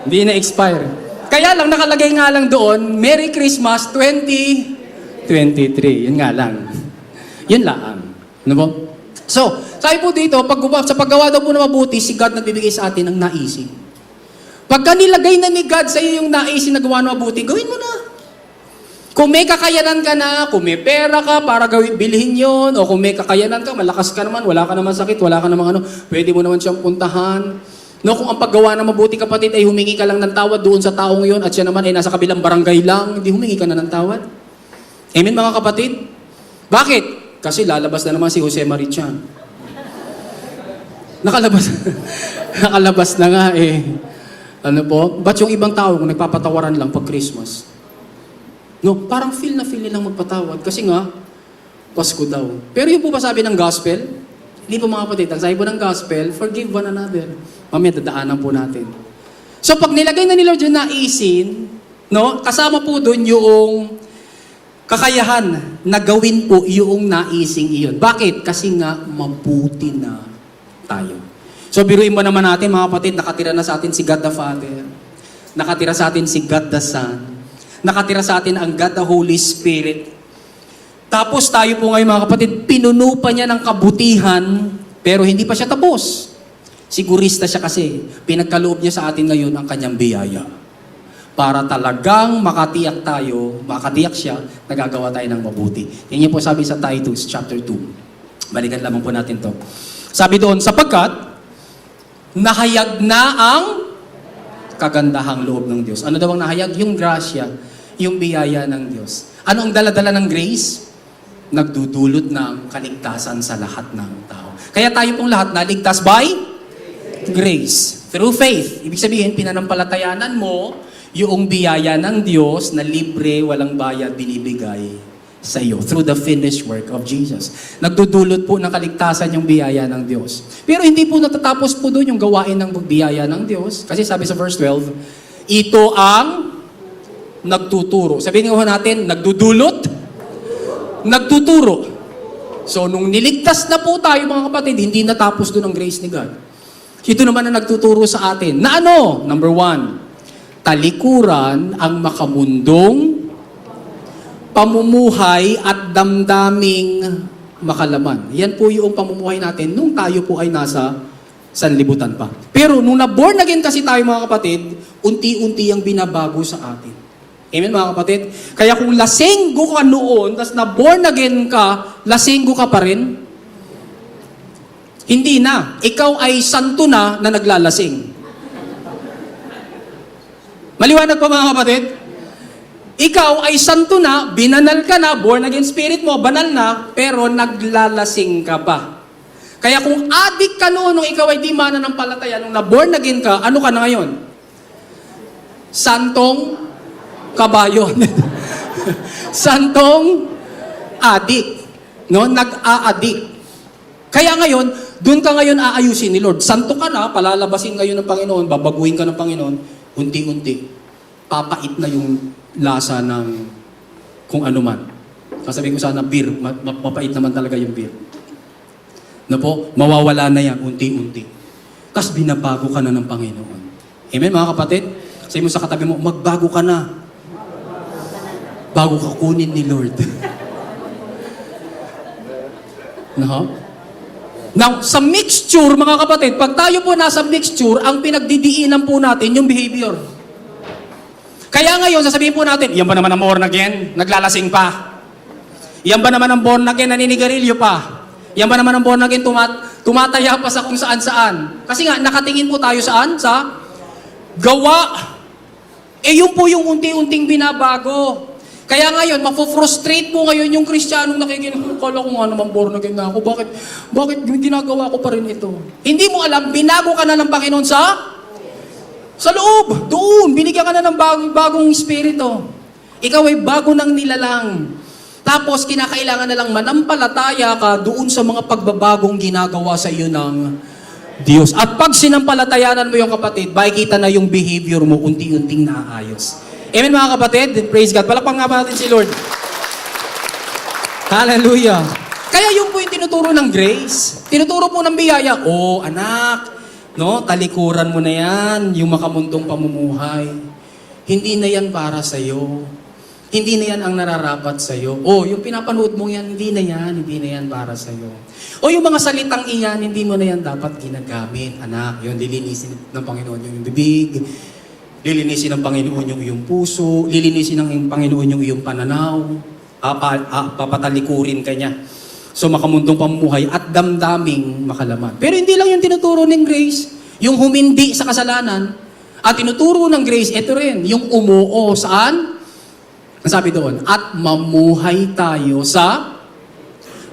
Hindi na-expire. Kaya lang, nakalagay nga lang doon, Merry Christmas 2023. Yun nga lang. Yun lang. Ano po? So, sabi po dito, sa paggawa daw po na mabuti, si God nagbibigay sa atin ng naisin. Pagka nilagay na ni God sa iyo yung naisin na gawa na mabuti, gawin mo na. Kung may kakayanan ka na, kung may pera ka para bilhin yon, o kung may kakayanan ka, malakas ka naman, wala ka naman sakit, wala ka naman pwede mo naman siyang puntahan. No, kung ang paggawa ng mabuti kapatid ay humingi ka lang ng tawad doon sa taong yon at siya naman ay nasa kabilang barangay lang, hindi humingi ka na ng tawad. Amen mga kapatid? Bakit? Kasi lalabas na naman si Jose Marichan. Nakalabas na nga eh. Ano po? Ba't yung ibang tao kung nagpapatawaran lang pag Christmas? No, parang feel nilang magpatawad. Kasi nga, Pasko daw. Pero yung po ba sabi ng gospel? Hindi po mga kapatid. Ang sabi po ng gospel, forgive one another. Mamaya dadaanan po natin. So pag nilagay na ni Lord yung naisin, no, kasama po doon yung kakayahan na gawin po yung naising iyon. Bakit? Kasi nga, mabuti na tayo. So biruin mo naman natin mga kapatid, nakatira na sa atin si God the Father. Nakatira sa atin si God the Son. Nakatira sa atin ang God the Holy Spirit. Tapos tayo po ngayon mga kapatid, pinuno pa niya ng kabutihan, pero hindi pa siya tapos. Sigurista siya kasi, pinagkaloob niya sa atin ngayon ang kanyang biyaya. Para talagang makatiyak siya, nagagawa tayo ng mabuti. Yan po sabi sa Titus chapter 2. Balikan lamang po natin to. Sabi doon, sapagkat, nahayag na ang kagandahang loob ng Diyos. Ano daw ang nahayag? Yung grasya, yung biyaya ng Diyos. Ano ang dala-dala ng grace? Nagdudulot ng kaligtasan sa lahat ng tao. Kaya tayo pong lahat naligtas by grace. Through faith. Ibig sabihin, pinanampalatayanan mo yung biyaya ng Diyos na libre, walang bayad, binibigay sa iyo. Through the finished work of Jesus. Nagdudulot po ng kaligtasan yung biyaya ng Diyos. Pero hindi po natatapos po doon yung gawain ng biyaya ng Diyos. Kasi sabi sa verse 12, ito ang nagtuturo. Sabihin nga natin, nagdudulot, nagtuturo. So, nung niligtas na po tayo mga kapatid, hindi natapos doon ang grace ni God. Ito naman ang nagtuturo sa atin. Na ano? Number 1, talikuran ang makamundong pamumuhay at damdaming makalaman. Yan po yung pamumuhay natin nung tayo po ay nasa sanlibutan pa. Pero nung na-born again kasi tayo mga kapatid, unti-unti ang binabago sa atin. Amen mga kapatid? Kaya kung lasenggo ka noon, tas na-born again ka, lasenggo ka pa rin? Hindi na. Ikaw ay santo na naglalasing. Maliwanag pa mga kapatid? Ikaw ay santo na, binanal ka na, born again spirit mo, banal na, pero naglalasing ka pa. Kaya kung adik ka noon, nung ikaw ay di mananampalataya, nung na-born again ka, ano ka na ngayon? Santong kabayo. Santong adik. No? Nag-aadik. Kaya ngayon, doon ka ngayon aayusin ni Lord. Santo ka na, palalabasin ngayon ng Panginoon, babaguhin ka ng Panginoon, unti-unti. Papait na yung lasa ng kung ano man. Sasabihin ko sana, beer. Mapait naman talaga yung beer. Na po, mawawala na yan, unti-unti. Tapos binabago ka na ng Panginoon. Amen, mga kapatid? Sabi mo sa katabi mo, magbago ka na. Bago ka kunin ni Lord. No? Now, sa mixture, mga kapatid, pag tayo po nasa mixture, ang pinagdidiinan po natin yung behavior. Kaya ngayon, sasabihin po natin, yan ba naman ang born again? Naglalasing pa. Yan ba naman ang born again? Naninigarilyo pa. Yan ba naman ang born again? Tumataya pa sa kung saan-saan. Kasi nga, nakatingin po tayo saan? Sa gawa. Yun po yung unti-unting binabago. Kaya ngayon, mapofrustrate po ngayon yung Kristiyanong nakikinig. Kala ko nga naman born again na ako. Bakit ginagawa ko pa rin ito? Hindi mo alam, binago ka na ng Panginoon sa loob. Doon, binigyan ka na ng bagong espiritu. Ikaw ay bago ng nilalang. Tapos, kinakailangan na lang manampalataya ka doon sa mga pagbabagong ginagawa sa iyo ng Diyos. At pag sinampalatayanan mo yung kapatid, makikita na yung behavior mo unti-unting naayos. Amen mga kapatid? Praise God. Palakpakan nga ba natin si Lord? Hallelujah. Kaya yun po yung tinuturo ng grace. Tinuturo po ng biyaya. Oh, anak, no, talikuran mo na yan, yung makamundong pamumuhay. Hindi na yan para sa'yo. Hindi na yan ang nararapat sa'yo. Oh, yung pinapanood mo yan, hindi na yan para sa'yo. O yung mga salitang iyan, hindi mo na yan dapat ginagamit. Anak, yun, lilinisin ng Panginoon yung bibig, lilinisin ng Panginoon yung iyong puso, lilinisin ng Panginoon yung iyong pananaw, papatalikurin ka niya. So makamundong pamumuhay at damdaming makalaman. Pero hindi lang yung tinuturo ng grace, yung humindi sa kasalanan, at tinuturo ng grace, ito rin, yung umuo saan? Nasabi doon, at mamuhay tayo sa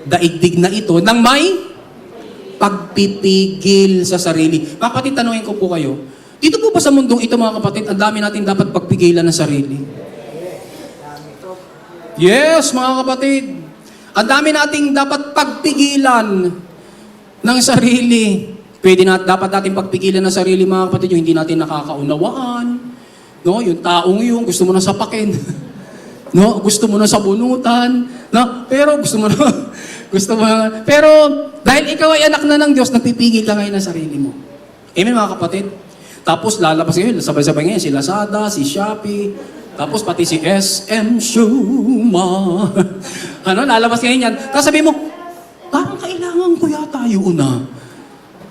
daigdig na ito nang may pagpipigil sa sarili. Mga kapatid, tanungin ko po kayo, dito po ba sa mundong ito mga kapatid, ang dami natin dapat pagpigilan ng sarili? Yes, mga kapatid. Ang dami nating dapat pagpigilan ng sarili. Dapat natin pagpigilan ng sarili mga kapatid, yung hindi natin nakakaunawaan. No, yung taong yung gusto mo na sapakin. No, gusto mo na sabunutan. No, pero pero dahil ikaw ay anak na ng Diyos, nagpipigil ka ngayon ng sarili mo. Amen mga kapatid. Tapos lalabas ngayon, sabay-sabay ngayon si Lazada, si Shopee, tapos pati si SM Shuma. Lalabas ngayon yan. Tapos sabi mo, parang kailangan ko yata yun na.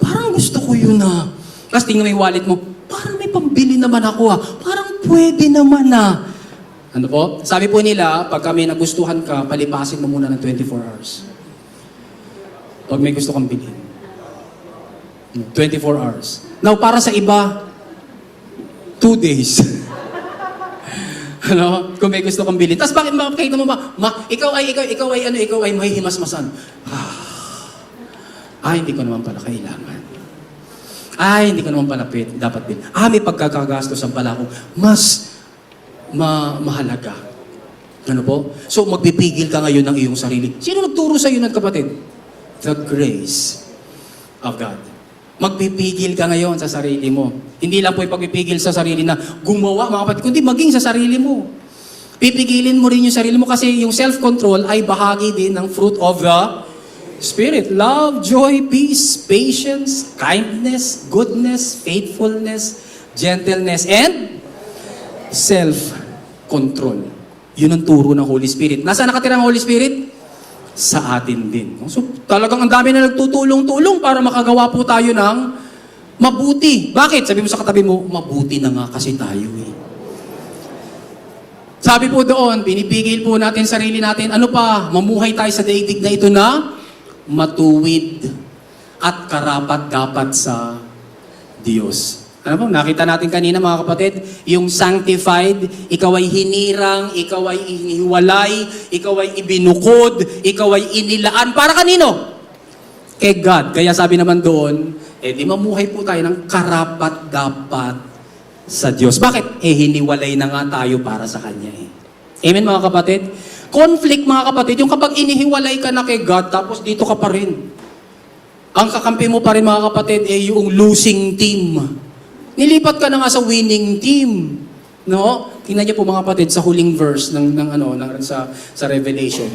Parang gusto ko yun na. Tapos tingnan mo yung wallet mo, parang may pambili naman ako Parang pwede naman na. Ano po? Sabi po nila, pag kami nagustuhan ka, palipasin mo muna ng 24 hours. Pag may gusto kang bilhin. 24 hours. Now, para sa iba, 2 days. Kung may gusto kang bilhin. Tapos bakit makakita mo ba? Ikaw ay mahihimasmasan. Hindi ko naman pala kailangan. Hindi ko naman pala dapat bilhin. May pagkakagastosan pala ako. Mas mahalaga. Ano po? So, magpipigil ka ngayon ng iyong sarili. Sino nagturo sa iyo ng kapatid? The grace of God. Magpipigil ka ngayon sa sarili mo. Hindi lang po ipagpipigil sa sarili na gumawa, mga kapatid, kundi maging sa sarili mo. Pipigilin mo rin yung sarili mo kasi yung self-control ay bahagi din ng fruit of the Spirit, love, joy, peace, patience, kindness, goodness, faithfulness, gentleness, and self-control. Yun ang turo ng Holy Spirit. Nasaan nakatira ang Holy Spirit? Sa atin din. So talagang ang dami na nagtutulong-tulong para makagawa po tayo ng mabuti. Bakit? Sabi mo sa katabi mo, mabuti na nga kasi tayo eh. Sabi po doon, pinipigil po natin sarili natin, ano pa, mamuhay tayo sa daigdig na ito na matuwid at karapat-dapat sa Diyos. Ano po, nakita natin kanina mga kapatid, yung sanctified, ikaw ay hinirang, ikaw ay iniwalay, ikaw ay ibinukod, ikaw ay inilaan. Para kanino? Kay God. Kaya sabi naman doon, di mamuhay po tayo ng karapat-dapat sa Diyos. Bakit? Hiniwalay na nga tayo para sa Kanya eh. Amen mga kapatid? Conflict mga kapatid, yung kapag inihiwalay ka na kay God, tapos dito ka pa rin. Ang kakampi mo pa rin mga kapatid, yung losing team. Nilipat ka na nga sa winning team. No? Tingnan niyo po mga kapatid sa huling verse sa Revelation.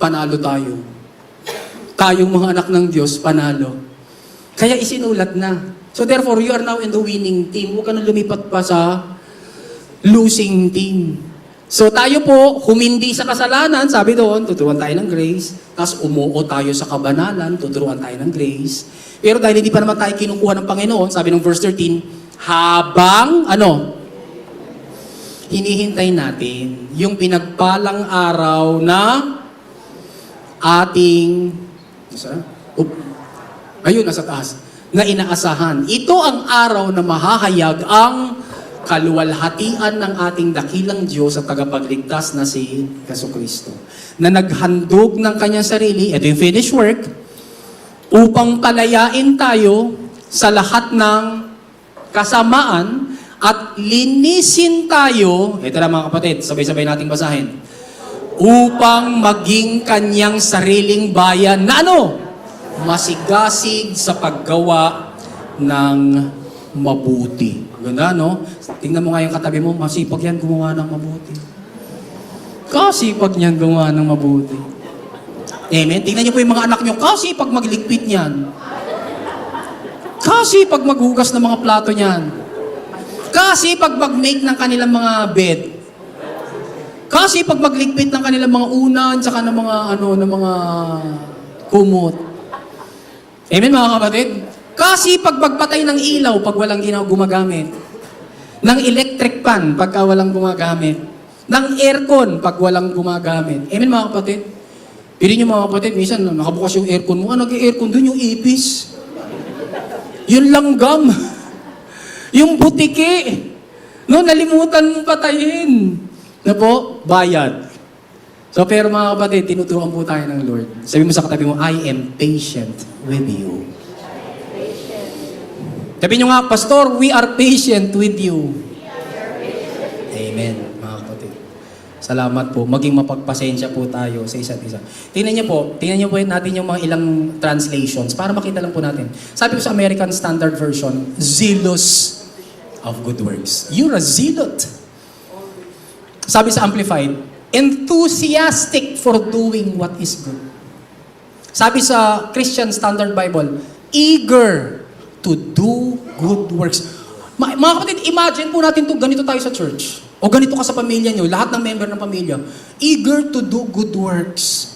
Panalo tayo. Tayong mga anak ng Diyos, panalo. Kaya isinulat na. So therefore, you are now in the winning team. Huwag ka na lumipat pa sa losing team. So tayo po, humindi sa kasalanan, sabi doon, tuturuan tayo ng grace. Tapos umuo tayo sa kabanalan, tuturuan tayo ng grace. Pero dahil hindi pa naman tayo kinukuha ng Panginoon, sabi ng verse 13, habang, hinihintay natin yung pinagpalang araw na ating, nasa taas, na inaasahan. Ito ang araw na mahahayag ang kaluwalhatian ng ating dakilang Diyos at tagapagligtas na si Jesucristo. Na naghandog ng kanyang sarili, ito yung finished work, upang palayain tayo sa lahat ng kasamaan at linisin tayo, ito na mga kapatid, sabay-sabay nating basahin, upang maging kanyang sariling bayan na masigasig sa paggawa ng mabuti. Ganda, no? Tingnan mo nga yung katabi mo, masipag yan gumawa ng mabuti. Kasipag niyan gumawa ng mabuti. Amen? Tingnan niyo po yung mga anak niyo, kasipag magligpit niyan. Kasi pag maghugas ng mga plato niyan. Kasi pag mag-make ng kanilang mga bed. Kasi pag magligpit ng kanilang mga unan, tsaka ng mga kumot. Amen mga kapatid? Kasi pag magpatay ng ilaw, pag walang gumagamit. Ng electric fan, pagka walang gumagamit. Ng aircon, pag walang gumagamit. Amen mga kapatid? Pili niyo mga kapatid, minsan nakabukas yung aircon mo, nag-aircon doon yung ipis. Yung langgam. Yung butiki. Nalimutan mong patayin. Bayad. So, pero mga kapatid, tinuturuan po tayo ng Lord. Sabi mo sa katabi mo, I am patient with you. Sabi nyo nga, Pastor, we are patient with you. Amen, mga kapatid. Salamat po. Maging mapagpasensya po tayo sa isa't isa. Tingnan niyo po natin yung mga ilang translations para makita lang po natin. Sabi ko sa American Standard Version, zealous of good works. You're a zealot. Sabi sa Amplified, enthusiastic for doing what is good. Sabi sa Christian Standard Bible, eager to do good works. Mga kapatid, imagine po natin ganito tayo sa church. O ganito ka sa pamilya nyo, lahat ng member ng pamilya, eager to do good works.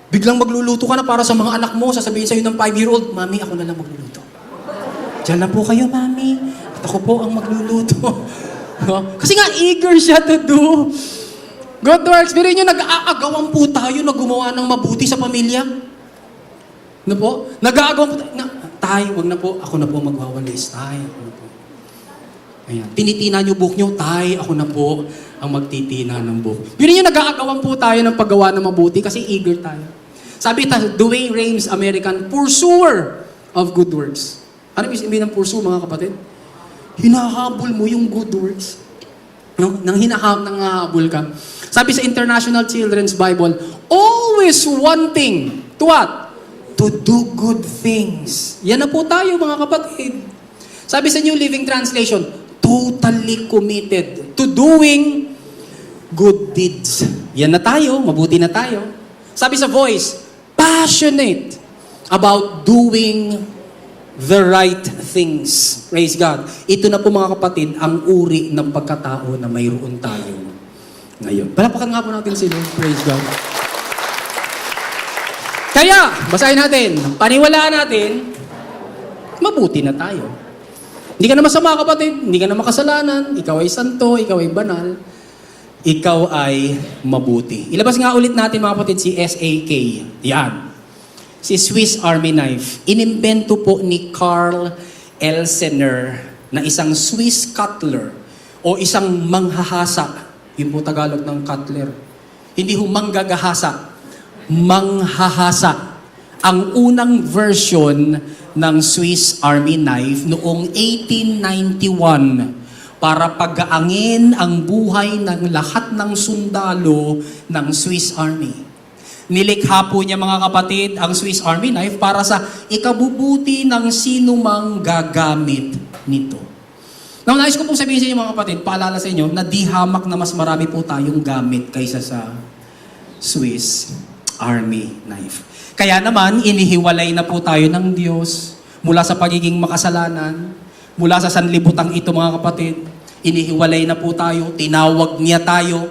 Biglang magluluto ka na para sa mga anak mo, sasabihin sa'yo ng 5-year-old, Mami, ako na lang magluluto. Diyan lang po kayo, Mami. At ako po ang magluluto. Kasi nga, eager siya to do good works. Pero nyo, nag-aagawan po tayo na gumawa ng mabuti sa pamilya. Nag-aagawan po tayo. Tay, wag na po. Ako na po magwawalis. Tay, ako na po. Ayan. Tinitina nyo buhok nyo. Tay, ako na po ang magtitina ng buhok. Pero nyo, nag-aagawan po tayo ng paggawa ng mabuti kasi eager tayo. Sabi ito, Dwayne Rames, American pursuer of good works. Ano ibig sabihin ng pursue, mga kapatid? Hinahabol mo yung good works. Nang hinahabol ka. Sabi sa International Children's Bible, always wanting to what? To do good things. Yan na po tayo, mga kapatid. Sabi sa New Living Translation, totally committed to doing good deeds. Yan na tayo, mabuti na tayo. Sabi sa Voice, passionate about doing the right things. Praise God. Ito na po mga kapatid, ang uri ng pagkatao na mayroon tayo ngayon. Palapakan nga po natin si Lord. Praise God. Kaya, basahin natin, paniwalaan natin, mabuti na tayo. Hindi ka na masama kapatid, hindi ka na makasalanan, ikaw ay santo, ikaw ay banal, ikaw ay mabuti. Ilabas nga ulit natin mga kapatid si SAK. Yan. Si Swiss Army Knife. Inimbento po ni Carl Elsener na isang Swiss cutler o isang manghahasa. Yun po Tagalog ng cutler. Hindi ho manggagahasa. Manghahasa. Ang unang version ng Swiss Army Knife noong 1891 para pagaangin ang buhay ng lahat ng sundalo ng Swiss Army. Nilikha po niya mga kapatid ang Swiss Army Knife para sa ikabubuti ng sinumang gagamit nito. Now, nais ko pong sabihin sa inyo mga kapatid, paalala sa inyo na di hamak na mas marami po tayong gamit kaysa sa Swiss Army Knife. Kaya naman, inihiwalay na po tayo ng Diyos mula sa pagiging makasalanan, mula sa sanlibutang ito mga kapatid. Inihiwalay na po tayo, tinawag niya tayo,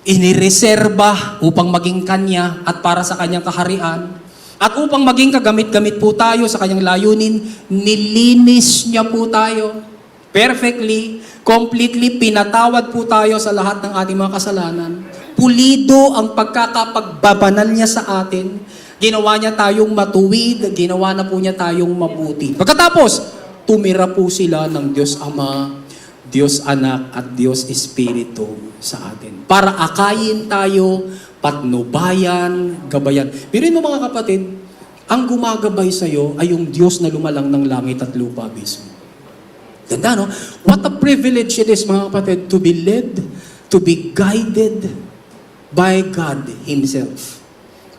inireserba upang maging Kanya at para sa Kanyang kaharian. At upang maging kagamit-gamit po tayo sa Kanyang layunin, nilinis niya po tayo perfectly, completely, pinatawad po tayo sa lahat ng ating mga kasalanan. Pulido ang pagkakapagbabanal niya sa atin. Ginawa niya tayong matuwid, ginawa na po niya tayong mabuti. Pagkatapos, tumira po sila ng Diyos Ama, Diyos Anak at Diyos Espiritu sa atin. Para akayin tayo, patnubayan, gabayan. Biruin mo mga kapatid, ang gumagabay sa iyo ay yung Diyos na lumalang ng langit at lupa mismo. Ganda, no? What a privilege it is, mga kapatid, to be led, to be guided by God Himself.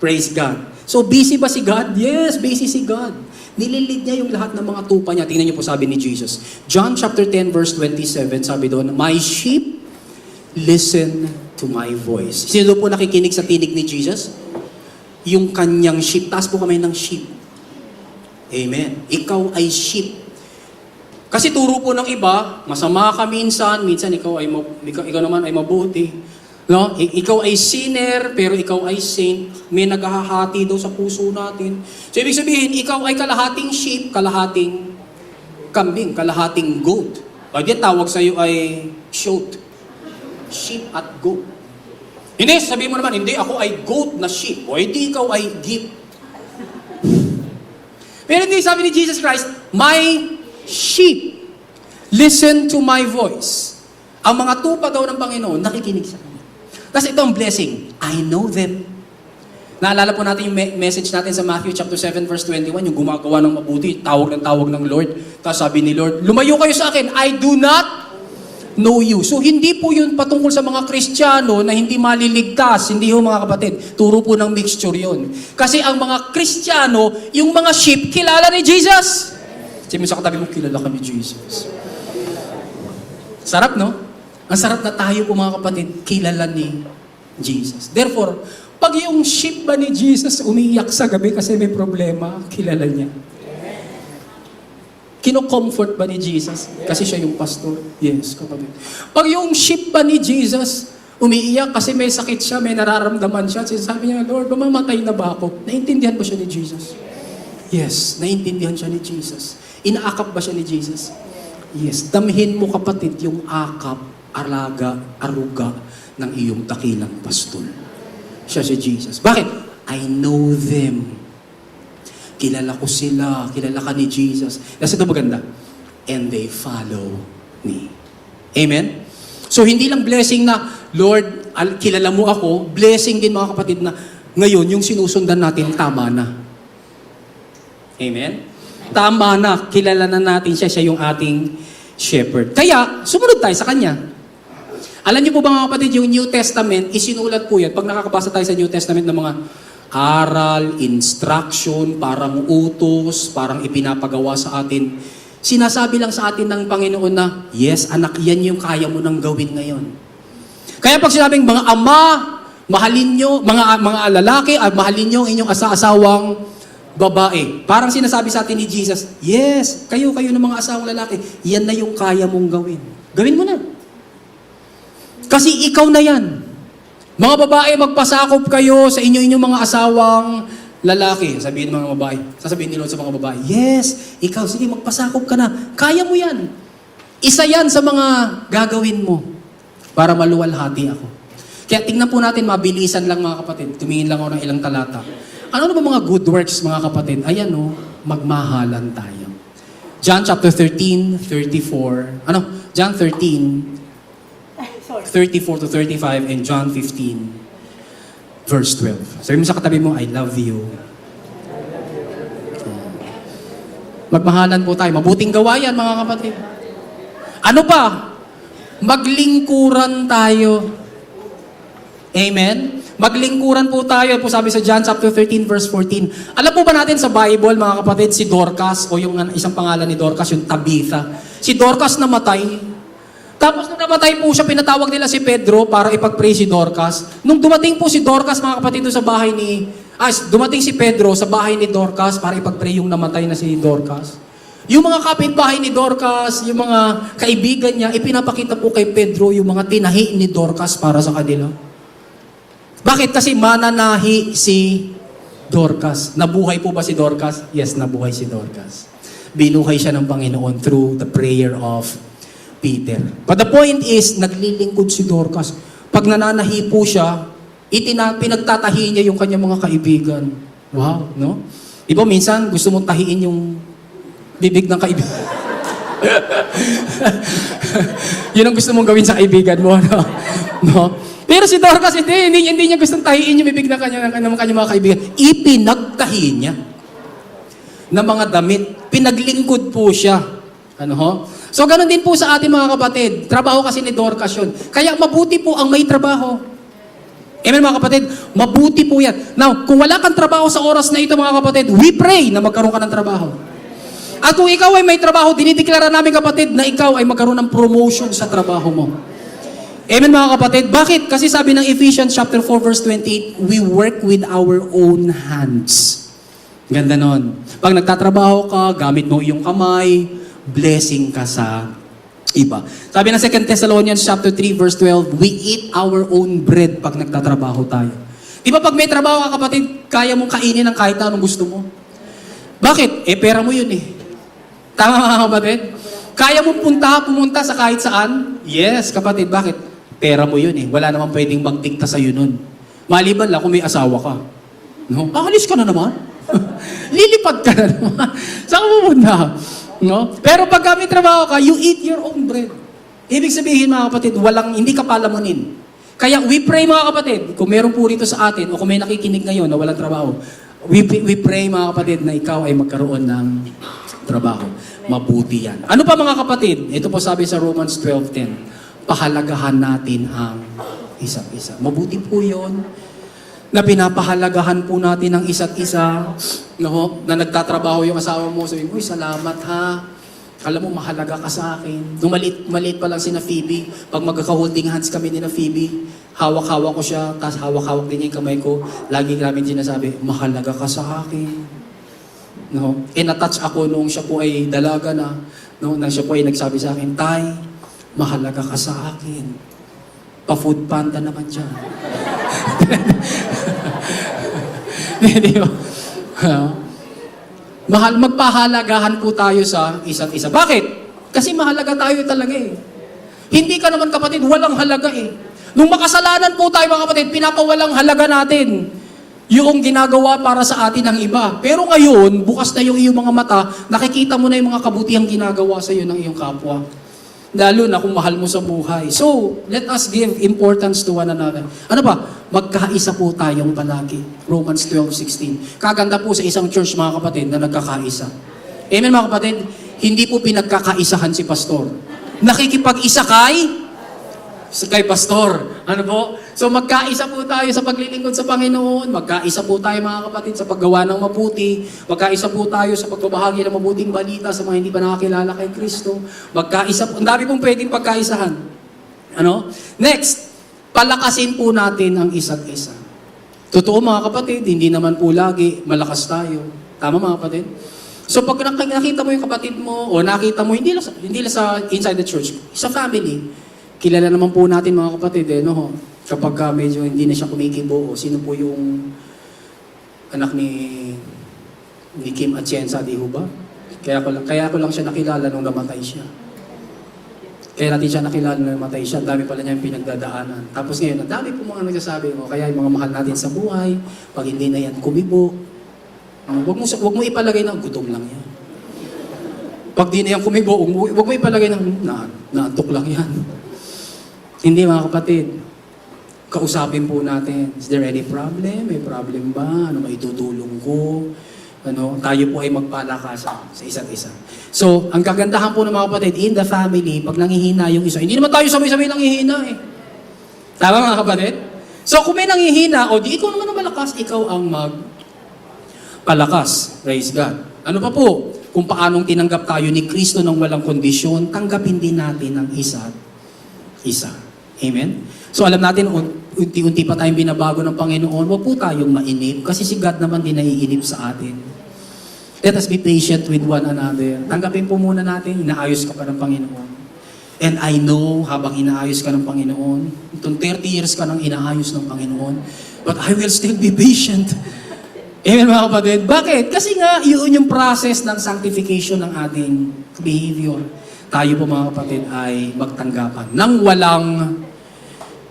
Praise God. So, busy ba si God? Yes, busy si God. Nililid niya yung lahat ng mga tupa niya. Tingnan niyo po sabi ni Jesus. John chapter 10 verse 27, sabi doon, "My sheep listen to my voice." Sino po nakikinig sa tinig ni Jesus? Yung kanyang sheep. Taas po kamay ng sheep. Amen. Ikaw ay sheep. Kasi turo po ng iba, masama ka minsan ikaw naman ay mabuti. No? Ikaw ay sinner, pero ikaw ay saint. May naghahati daw sa puso natin. So, ibig sabihin, ikaw ay kalahating sheep, kalahating kambing, kalahating goat. Pwede tawag sa iyo ay shoat. Sheep at goat. Hindi, sabihin mo naman, hindi, ako ay goat na sheep. O hindi, ikaw ay sheep. Pero hindi, sabi ni Jesus Christ, my sheep listen to my voice. Ang mga tupa daw ng Panginoon, nakikinig sa Kanya. Tapos ito ang blessing. I know them. Naalala po natin yung message natin sa Matthew chapter 7 verse 21, yung gumagawa ng mabuti, tawag ng Lord. Tapos sabi ni Lord, lumayo kayo sa akin, I do not know you. So hindi po yun patungkol sa mga Kristiyano na hindi maliligtas. Hindi ho mga kapatid. Turo po ng mixture yun. Kasi ang mga Kristiyano, yung mga sheep, kilala ni Jesus. Sabi mo sa katabi mo, kilala ka ni Jesus. Sarap, no? Ang sarap na tayo po mga kapatid, kilala ni Jesus. Therefore, pag yung sheep ba ni Jesus umiiyak sa gabi kasi may problema, kilala niya. Kino-comfort ba ni Jesus? Kasi siya yung pastor? Yes, kapatid. Pag yung sheep ba ni Jesus umiiyak kasi may sakit siya, may nararamdaman siya, sabi niya, Lord, mamamatay na ba ako? Naintindihan ba siya ni Jesus? Yes, naintindihan siya ni Jesus. Inaakap ba siya ni Jesus? Yes. Damhin mo kapatid yung akap, araga, aruga ng iyong dakilang pastol. Siya si Jesus. Bakit? I know them. Kilala ko sila. Kilala ka ni Jesus. Kasi ito maganda. And they follow me. Amen? So hindi lang blessing na, Lord, kilala mo ako. Blessing din mga kapatid na ngayon yung sinusundan natin tama na. Amen? Tama na, kilala na natin siya yung ating shepherd. Kaya, sumunod tayo sa Kanya. Alam niyo po ba mga kapatid, yung New Testament, isinulat po yan. Pag nakakabasa tayo sa New Testament ng mga aral, instruction, parang utos, parang ipinapagawa sa atin, sinasabi lang sa atin ng Panginoon na, yes, anak, yan yung kaya mo nang gawin ngayon. Kaya pag sinabing mga ama, Mahalin nyo, mga lalaki, mahalin nyo ang inyong asawang babae. Parang sinasabi sa atin ni Jesus, yes, kayo ng mga asawang lalaki, yan na yung kaya mong gawin. Gawin mo na. Kasi ikaw na yan. Mga babae, magpasakop kayo sa inyong mga asawang lalaki. Sabihin ng mga babae. Sasabihin ni Lord sa mga babae, yes, ikaw, sige, magpasakop ka na. Kaya mo yan. Isa yan sa mga gagawin mo para maluwalhati ako. Kaya tingnan po natin, mabilisan lang mga kapatid. Tumingin lang ako ng ilang talata. Ano ba mga good works mga kapatid? Ayan magmahalan tayo. John chapter 13, 34. John 13, 34 to 35 and John 15, verse 12. Sabi mo sa katabi mo, I love you. Magmahalan po tayo. Mabuting gawa yan mga kapatid. Ano pa? Maglingkuran tayo. Amen? Maglingkuran po tayo. Po sabi sa John chapter 13 verse 14. Alam po ba natin sa Bible, mga kapatid, si Dorcas, o yung isang pangalan ni Dorcas, yung Tabitha. Si Dorcas namatay. Tapos nung namatay po siya, pinatawag nila si Pedro para ipag-pray si Dorcas. Nung dumating po si Dorcas, mga kapatid, doon sa bahay dumating si Pedro sa bahay ni Dorcas para ipag-pray yung namatay na si Dorcas. Yung mga kapitbahay ni Dorcas, yung mga kaibigan niya, ipinapakita po kay Pedro yung mga tinahi ni Dorcas para sa kanila. Bakit? Kasi mananahi si Dorcas. Nabuhay po ba si Dorcas? Yes, nabuhay si Dorcas. Binuhay siya ng Panginoon through the prayer of Peter. But the point is, naglilingkod si Dorcas. Pag nananahi po siya, pinagtatahi niya yung kanyang mga kaibigan. Wow, no? Iba minsan, gusto mong tahiin yung bibig ng kaibigan. Yun ang gusto mong gawin sa kaibigan mo, no? No? Pero si Dorcas, hindi niya gustong tahiin yung bibig ng kanyang mga kaibigan. Ipinagtahi niya ng mga damit. Pinaglingkod po siya. So, ganun din po sa ating mga kapatid. Trabaho kasi ni Dorcas yun. Kaya mabuti po ang may trabaho. Amen mga kapatid? Mabuti po yan. Now, kung wala kang trabaho sa oras na ito mga kapatid, we pray na magkaroon ka ng trabaho. At kung ikaw ay may trabaho, dinideklara namin kapatid na ikaw ay magkaroon ng promotion sa trabaho mo. Amen mga kapatid? Bakit? Kasi sabi ng Ephesians chapter 4 verse 28, we work with our own hands. Ganda nun. Pag nagtatrabaho ka, gamit mo iyong kamay, blessing ka sa iba. Sabi ng 2 Thessalonians chapter 3 verse 12, we eat our own bread pag nagtatrabaho tayo. Di ba pag may trabaho ka kapatid, kaya mong kainin ng kahit anong gusto mo? Bakit? Pera mo yun eh. Tama mga kapatid? Kaya mong pumunta sa kahit saan? Yes, kapatid. Bakit? Pera mo yun eh. Wala naman pwedeng magdikta sa'yo nun. Maliban lang kung may asawa ka. No? Alis ka na naman. Lilipad ka na naman. Saan ka pupunta? No? Pero pag may trabaho ka, you eat your own bread. Ibig sabihin mga kapatid, hindi ka palamunin. Kaya we pray mga kapatid, kung meron po rito sa atin, o kung may nakikinig ngayon na walang trabaho, we pray mga kapatid na ikaw ay magkaroon ng trabaho. Mabuti yan. Ano pa mga kapatid? Ito po sabi sa Romans 12:10. Pahalagahan natin ang isa't isa. Mabuti po yun na pinapahalagahan po natin ang isa't isa. No? Na nagtatrabaho yung asawa mo, sabi mo, salamat ha. Alam mo, mahalaga ka sa akin. Nung maliit pa lang si na Phoebe, pag magkaka-holding hands kami ni na Phoebe, hawak-hawak ko siya, tapos hawak-hawak din niya yung kamay ko. Lagi namin sinasabi, mahalaga ka sa akin. No? Na-touch ako nung siya po ay dalaga na. No? Nang siya po ay nagsabi sa akin, Tay, mahalaga ka sa akin. Pa-food panda naman siya. Di ba? Magpahalagahan po tayo sa isa't isa. Bakit? Kasi mahalaga tayo talaga eh. Hindi ka naman kapatid, walang halaga eh. Nung makasalanan po tayo mga kapatid, pinapawalang halaga natin yung ginagawa para sa atin ng iba. Pero ngayon, bukas na yung iyong mga mata, nakikita mo na yung mga kabutihang ginagawa sa iyo ng iyong kapwa. Lalo na kung mahal mo sa buhay. So, let us give importance to one another. Ano ba? Magkaisa po tayong palagi. Romans 12:16. Kaganda po sa isang church mga kapatid na nagkakaisa. Amen mga kapatid? Hindi po pinagkakaisahan si pastor. Nakikipag-isa kay pastor. Ano po? So magkaisa po tayo sa paglilingkod sa Panginoon. Magkaisa po tayo mga kapatid sa paggawa ng mabuti. Magkaisa po tayo sa pagbabahagi ng mabuting balita sa mga hindi pa nakakilala kay Kristo. Magkaisa po. Ang dami pong pwedeng pagkaisahan. Ano? Next, palakasin po natin ang isa't isa. Totoo mga kapatid, hindi naman po lagi malakas tayo. Tama mga kapatid? So pag nakita mo yung kapatid mo, o nakita mo, hindi lang sa inside the church, sa family, kilala naman po natin mga kapatid, no? Kapag medyo hindi na siya kumikibo, o sino po yung anak ni Kim Atienza, di ho ba? Kaya ko lang siya nakilala nung namatay siya. Kaya natin siya nakilala nung namatay siya. Ang dami pala niya yung pinagdadaanan. Tapos ngayon, ang dami po mga nagsasabi mo. Kaya yung mga mahal natin sa buhay, pag hindi na yan kumibo, wag mo ipalagay na gutom lang yan. Pag di na yan kumibo, wag mo ipalagay na naantok lang yan. Hindi mga kapatid. Kausapin po natin. Is there any problem? May problem ba? Ano maitutulong ko? Tayo po ay magpalakasan sa isa't isa. So, ang kagandahan po ng mga kapatid, in the family, pag nangihina yung isa, hindi naman tayo sabay-sabay nangihina eh. Tama mga kapatid? So, kung may nangihina, o di ikaw naman ang malakas, ikaw ang magpalakas. Praise God. Ano pa po? Kung paanong tinanggap tayo ni Kristo ng walang kondisyon, tanggapin din natin ang isa't isa. Amen? So, alam natin, unti-unti pa tayong binabago ng Panginoon, huwag po tayong mainip, kasi si God naman din naiinip sa atin. Let us be patient with one another. Tanggapin po muna natin, inaayos ka pa ng Panginoon. And I know, habang inaayos ka ng Panginoon, itong 30 years ka nang inaayos ng Panginoon, but I will still be patient. Amen mga kapatid? Bakit? Kasi nga, yun yung process ng sanctification ng ating behavior. Tayo po mga kapatid ay magtanggapan ng walang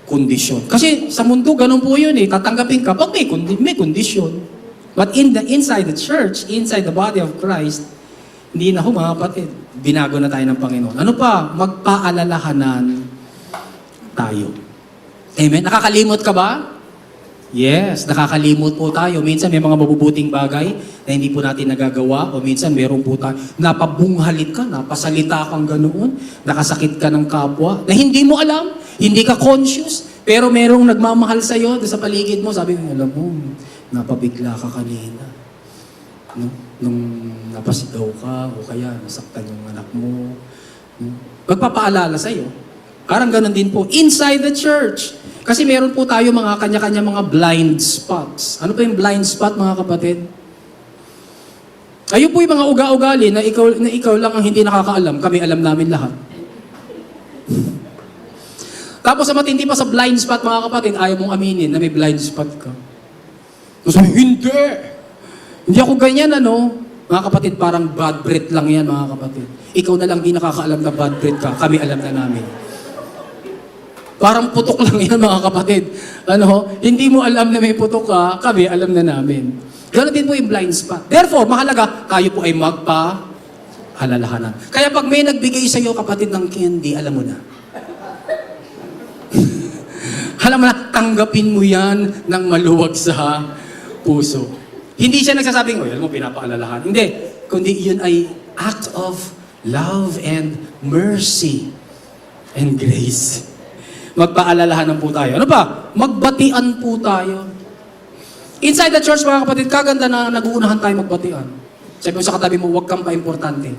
kondisyon. Kasi sa mundo, ganun po yun eh. Tatanggapin ka pag may kondisyon. But inside the church, inside the body of Christ, hindi na ho mga kapatid. Binago na tayo ng Panginoon. Ano pa? Magpaalalahanan tayo. Amen? Nakakalimot ka ba? Yes, nakakalimot po tayo. Minsan may mga mabubuting bagay na hindi po natin nagagawa, o minsan meron po tayo, napabunghalit ka, napasalita kang ganoon, nakasakit ka ng kapwa, na hindi mo alam, hindi ka conscious, pero merong nagmamahal sa'yo sa paligid mo, sabi mo, alam mo, napabigla ka kanina. No? Nung napasigaw ka, o kaya nasaktan yung anak mo. No? Magpapaalala sa'yo. Parang ganun din po, inside the church. Kasi meron po tayo mga kanya-kanya mga blind spots. Ano pa yung blind spot mga kapatid? Ayun po yung mga uga-ugali na ikaw lang ang hindi nakakaalam. Kami alam namin lahat. Tapos sa matindi pa sa blind spot mga kapatid, ayaw mong aminin na may blind spot ka. Sabi, hindi! Hindi ako ganyan, Mga kapatid, parang bad breath lang yan, mga kapatid. Ikaw na lang di nakakaalam na bad breath ka. Kami alam na namin. Parang putok lang yan, mga kapatid. Hindi mo alam na may putok ka, kami alam na namin. Ganoon din po yung blind spot. Therefore, mahalaga, tayo po ay magpa-alalahanan. Kaya pag may nagbigay sa iyo, kapatid, ng candy, alam mo na. Alam mo na, tanggapin mo yan ng maluwag sa puso. Hindi siya nagsasabing, alam mo, pinapaalalahan. Hindi. Kundi yun ay act of love and mercy and grace. Magpaalalahanan po tayo. Ano pa? Magbatian po tayo. Inside the church, mga kapatid, kaganda na nag-uunahan tayo magbatian. Sabi mo sa katabi mo, huwag kang pa-importante.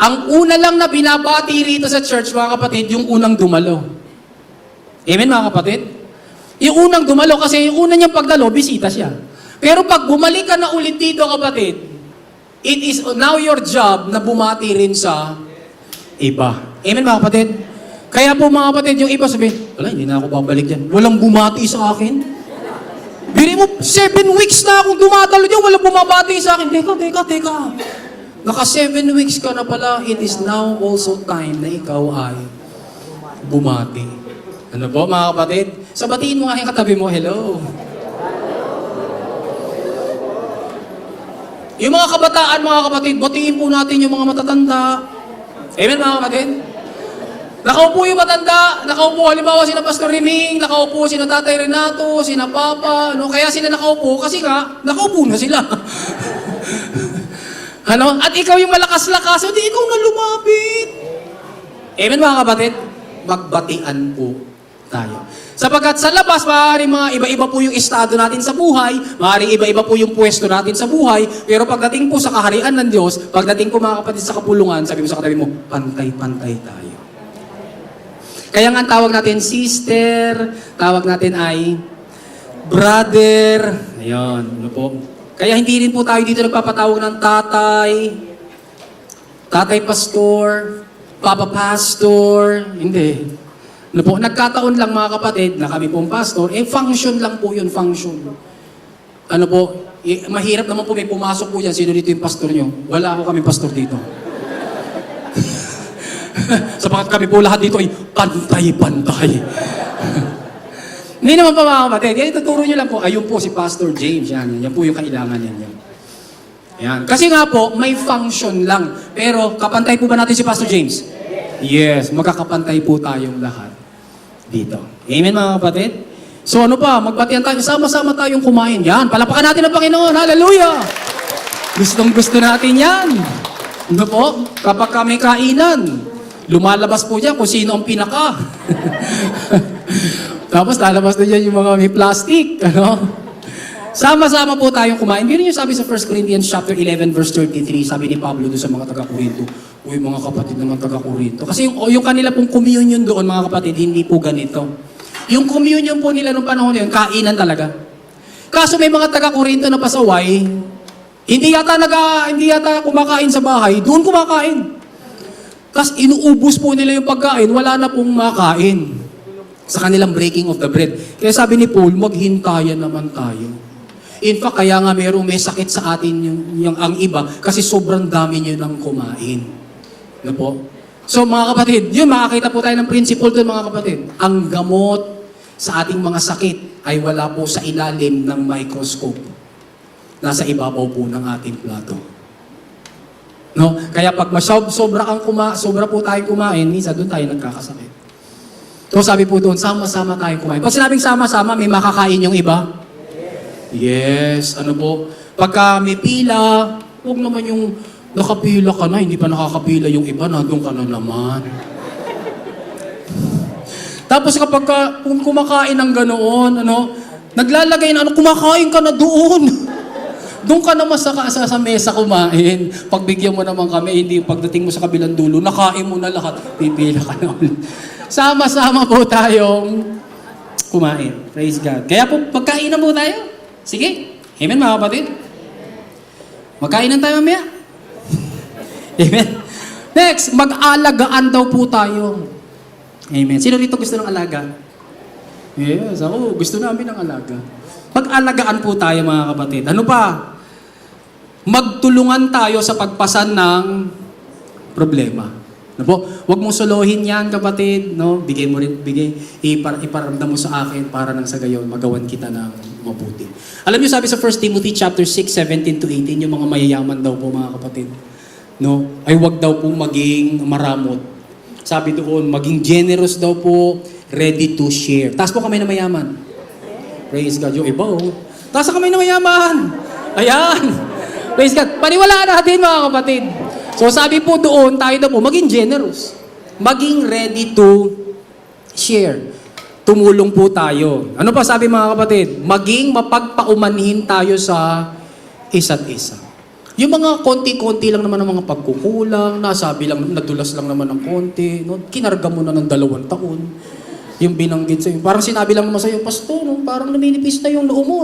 Ang una lang na binabati rito sa church, mga kapatid, yung unang dumalo. Amen, mga kapatid? Yung unang dumalo, kasi yung una niyang pagdalo, bisita siya. Pero pag bumalik ka na ulit dito, kapatid, it is now your job na bumati rin sa iba. Amen, mga kapatid? Kaya po mga kapatid, yung iba sabihin, wala, hindi na ako babalik dyan. Walang bumati sa akin. Bili mo, 7 weeks na akong dumatalo dyan, walang bumabati sa akin. Teka. Naka 7 weeks ka na pala, it is now also time na ikaw ay bumati. Ano po mga kapatid? Sabatiin mo nga yung katabi mo, hello. Yung mga kabataan, mga kapatid, batiin po natin yung mga matatanda. Amen mga kapatid? Nakaupo yung matanda, nakaupo halimbawa sina Pastor Riming, nakaupo sina Tatay Renato, sina Papa, kaya sila nakaupo kasi nga, nakaupo na sila. At ikaw yung malakas-lakas, hindi ikaw na lumapit. Amen mga kapatid? Magbatian po tayo. Sapagkat sa labas, maaaring mga iba-iba po yung estado natin sa buhay, maaaring iba-iba po yung pwesto natin sa buhay, pero pagdating po sa kaharian ng Diyos, pagdating po mga kapatid sa kapulungan, sabi mo sa katabi mo, pantay-pantay tayo. Kaya nga ang tawag natin sister, tawag natin ay brother. Ayun, ano po. Kaya hindi rin po tayo dito nagpapatawag ng tatay, tatay pastor, papa pastor. Hindi. Ano po, nagkataon lang mga kapatid na kami pong pastor, function lang po yun, function. Ano po, mahirap naman po may pumasok po yan, sino dito yung pastor nyo? Wala ako kami pastor dito. Sapagat kami po lahat dito ay pantay-pantay. Hindi naman pa mga kapatid. Yan, ituturo nyo lang po. Ayun po si Pastor James. Yan po yung kailangan niya. Yan. Kasi nga po, may function lang. Pero kapantay po ba natin si Pastor James? Yes. Magkakapantay po tayong lahat dito. Amen mga kapatid? So ano pa, magbatian tayo. Sama-sama tayong kumain. Yan. Palapakan natin ang Panginoon. Hallelujah! Gustong-gusto natin yan. Ano po? Kapag kami kainan, lumalabas po dyan kung sino ang pinaka. Tapos lalabas na dyan yung mga may plastic. Ano? Sama-sama po tayong kumain. Yun yung sabi sa 1 Corinthians chapter 11 verse 33, sabi ni Pablo doon sa mga taga-Corinto. Uy, mga kapatid naman taga-Corinto. Kasi yung kanila pong communion doon, mga kapatid, hindi po ganito. Yung communion po nila nung panahon na yun, kainan talaga. Kaso may mga taga-Corinto na pasaway, hindi yata kumakain sa bahay, doon kumakain. Tapos inuubos po nila yung pagkain, wala na pong makain sa kanilang breaking of the bread. Kaya sabi ni Paul, maghintayan naman tayo. In fact, kaya nga may sakit sa atin yung ang iba kasi sobrang dami nyo nang kumain. Ano po? So mga kapatid, yun makakita po tayo ng principle doon mga kapatid. Ang gamot sa ating mga sakit ay wala po sa ilalim ng microscope. Nasa ibabaw po ng ating plato. No? Kaya pag sobra po tayong kumain, minsan doon tayo nagkakasakit. So sabi po doon, sama-sama tayong kumain. Pag sinabing sama-sama, may makakain yung iba? Yes. Ano po? Pagka may pila, huwag naman yung nakapila ka na, hindi pa nakakapila yung iba, nandun ka na naman. Tapos kapag kung kumakain ng ganoon, naglalagay na, kumakain ka na doon. Doon ka naman sa mesa kumain. Pagbigyan mo naman kami, hindi pagdating mo sa kabilang dulo, nakain mo na lahat, pipila ka na ulit. Sama-sama po tayong kumain. Praise God. Kaya po, pagkainan po tayo. Sige. Amen mga kapatid. Magkainan tayo mamaya. Amen. Next, mag-alagaan daw po tayo. Amen. Sino rito gusto ng alaga? Yes, ako gusto namin ng alaga. Mag-alagaan po tayo mga kapatid. Ano pa? Magtulungan tayo sa pagpasan ng problema. Ano po? Huwag mong solohin yan kapatid. No? Bigay mo rin, iparamdam mo sa akin para nang sa gayon magawan kita ng mabuti. Alam niyo sabi sa 1 Timothy chapter 6, 17-18, yung mga mayayaman daw po mga kapatid. No? Ay wag daw po maging maramot. Sabi doon, maging generous daw po, ready to share. Taas po kami na mayaman. Praise God. Yung iba, taas na kami na mayaman. Ayan. Praise God. Paniwalaan natin mga kapatid. So sabi po doon, tayo daw po, maging generous. Maging ready to share. Tumulong po tayo. Ano pa sabi mga kapatid? Maging mapagpaumanhin tayo sa isa't isa. Yung mga konti-konti lang naman ng mga pagkukulang, nadulas lang naman ng konti, kinarga mo na ng 2 taon. Yung binanggit sa'yo. Parang sinabi lang naman sa'yo, Pastor, parang naninipis na yung loob mo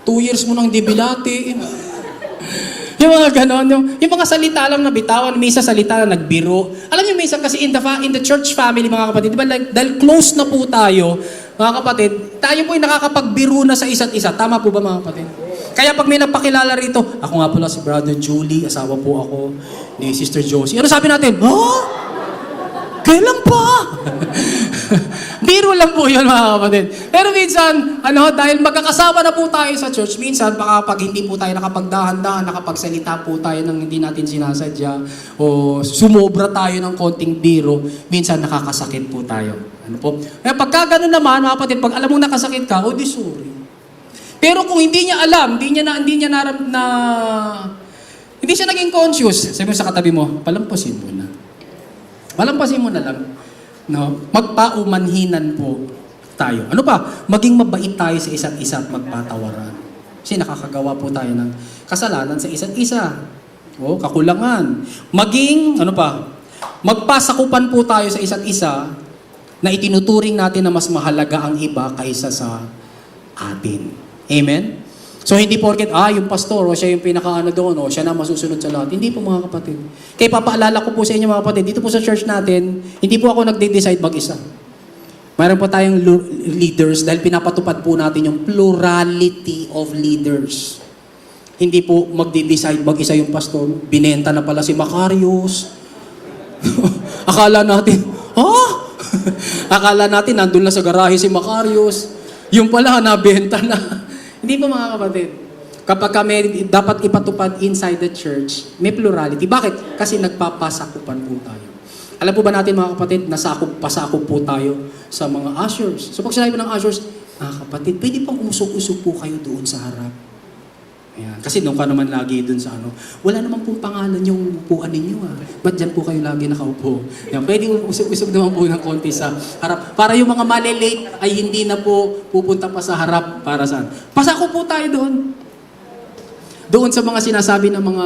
2 years mo nang dibilati. Yung mga ganon, yung mga salita lang na bitawan, may isa salita na nagbiro. Alam niyo, may isa kasi in the church family, mga kapatid, di ba, dahil close na po tayo, mga kapatid, tayo po ay nakakapagbiro na sa isa't isa. Tama po ba, mga kapatid? Kaya pag may nagpakilala rito, ako nga pala si Brother Julie, asawa po ako ni Sister Josie. Ano sabi natin? Kailan pa? Biro lang po yun mga kapatid. Pero minsan, dahil magkakasama na po tayo sa church, minsan baka pag hindi po tayo nakapagdahan-dahan, nakapagsalita po tayo ng hindi natin sinasadya, o sumobra tayo ng konting biro, minsan nakakasakit po tayo. Ano po? Kaya pagka gano'n naman, mga kapatid, pag alam mong nakasakit ka, di sorry. Pero kung hindi niya alam, hindi siya naging conscious, sabi mo sa katabi mo, palampasin mo na. Malampasin mo na lang. No? Magpaumanhinan po tayo. Ano pa? Maging mabait tayo sa isa't isa at magpatawaran. Kasi nakakagawa po tayo ng kasalanan sa isa't isa. Kakulangan. Maging, magpasakupan po tayo sa isa't isa na itinuturing natin na mas mahalaga ang iba kaysa sa atin. Amen? So hindi porket, yung pastor, o siya yung pinakaano doon, o siya na masusunod sa lahat. Hindi po mga kapatid. Kaya papaalala ko po sa inyo mga kapatid, dito po sa church natin, hindi po ako nagde-decide mag-isa. Mayroon po tayong leaders dahil pinapatupad po natin yung plurality of leaders. Hindi po magde-decide mag-isa yung pastor. Binenta na pala si Macarius. Akala natin, akala natin nandun lang sa garahe si Macarius. Yung pala, nabenta na. Hindi po mga kapatid. Kapag kami dapat ipatupad inside the church, may plurality. Bakit? Kasi nagpapasakupan po tayo. Alam po ba natin mga kapatid, pasakop po tayo sa mga ushers. So pag sinabi ng ushers, kapatid, pwede pang umusok-usok po kayo doon sa harap. Ayan. Kasi nung ka naman lagi doon sa wala naman pong pangalan yung upuan ninyo Ba't dyan po kayo lagi nakaupo? Ayan. Pwede usok-usok naman po ng konti sa harap. Para yung mga malilate ay hindi na po pupunta pa sa harap para saan. Pasako po tayo doon. Doon sa mga sinasabi ng mga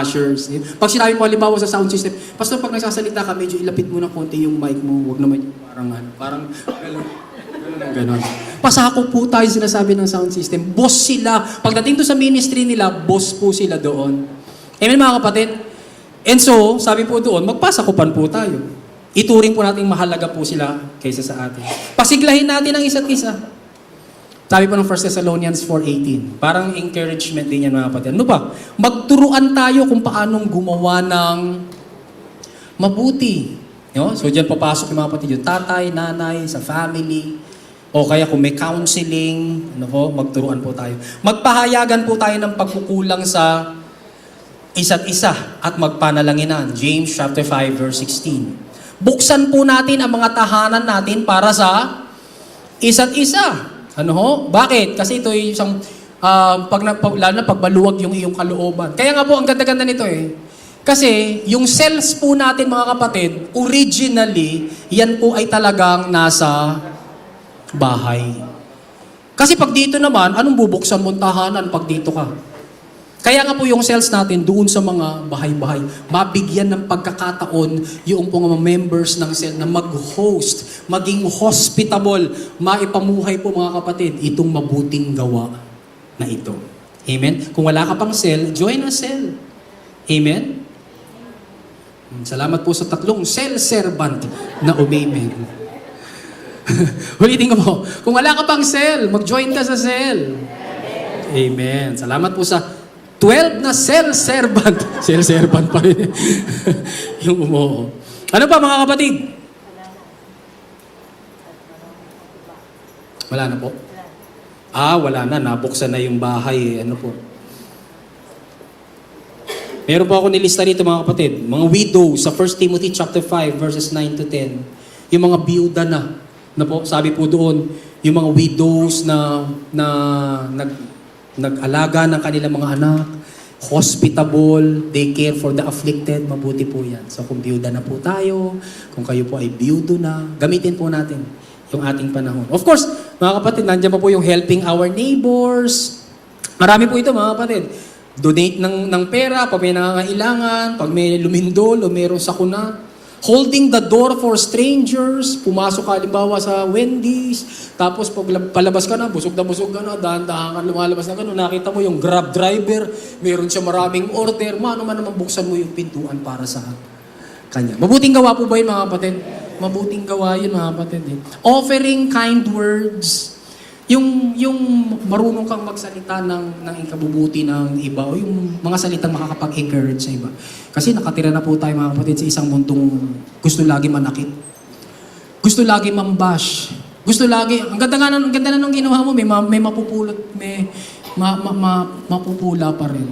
ushers. Pag sinabi po halimbawa sa sound system, Pastor, pag nagsasalita ka, medyo ilapit mo ng konti yung mic mo. Huwag naman yung parang ganon. Pasako po tayo sinasabi ng sound system. Boss sila. Pagdating to sa ministry nila, boss po sila doon. Amen mga kapatid? And so, sabi po doon, magpasakupan po tayo. Ituring po natin mahalaga po sila kaysa sa atin. Pasiglahin natin ang isa't isa. Sabi po ng 1 Thessalonians 4:18. Parang encouragement din yan mga kapatid. Ano ba? Magturuan tayo kung paanong gumawa ng mabuti. So dyan papasok yung mga kapatid. Yung tatay, nanay, sa family. O kaya kung may counseling, magturuan po tayo. Magpahayagan po tayo ng pagkukulang sa isa't isa at magpanalanginan. James chapter 5 verse 16. Buksan po natin ang mga tahanan natin para sa isa't isa. Bakit? Kasi ito ay isang, lalo na pagbaluwag yung iyong kalooban. Kaya nga po, ang ganda-ganda nito Kasi, yung cells po natin mga kapatid, originally, yan po ay talagang nasa bahay. Kasi pag dito naman, anong bubuksan mong tahanan pag dito ka? Kaya nga po yung cells natin doon sa mga bahay-bahay, mabigyan ng pagkakataon yung mga members ng cell na mag-host, maging hospitable, maipamuhay po mga kapatid, itong mabuting gawa na ito. Amen? Kung wala ka pang cell, join a cell. Amen? Salamat po sa tatlong cell servant na umamen. Ulitin ko po, kung wala ka pang cell, mag-join ka sa cell. Amen. Salamat po sa 12 na cell servant. Cell servant pa rin. Yung umuho. Ano pa mga kapatid? Wala na po? Wala na. Nabuksan na yung bahay. Ano po? Meron po ako nilista dito mga kapatid. Mga widows sa 1 Timothy chapter 5 verses 9 to 10. Yung mga biyuda na po, sabi po doon, yung mga widows na nag-alaga ng kanilang mga anak, hospitable, they care for the afflicted, mabuti po yan. So kung biyuda na po tayo, kung kayo po ay biyudo na, gamitin po natin yung ating panahon. Of course, mga kapatid, nandiyan pa po yung helping our neighbors. Marami po ito mga kapatid. Donate ng pera pag may nangangailangan, pag may lumindol o mayroong sakuna. Holding the door for strangers, pumasok ka halimbawa sa Wendy's, tapos pag palabas ka na, busog ka na, dahan-dahan ka lumalabas na gano'n, nakita mo yung Grab driver, meron siya maraming order, mano man naman buksan mo yung pintuan para sa kanya. Mabuting gawa po ba yun mga kapatid? Mabuting gawa yun mga kapatid. Offering kind words, yung marunong kang magsalita ng ikabubuti ng iba o yung mga salitang makakapag-encourage sa iba. Kasi nakatira na po tayo mga kapatid sa isang mundong gusto lagi manakit. Gusto lagi mambash. Gusto lagi, ang ganda na nung ginawa mo, may mapupulot, may mapupula pa rin.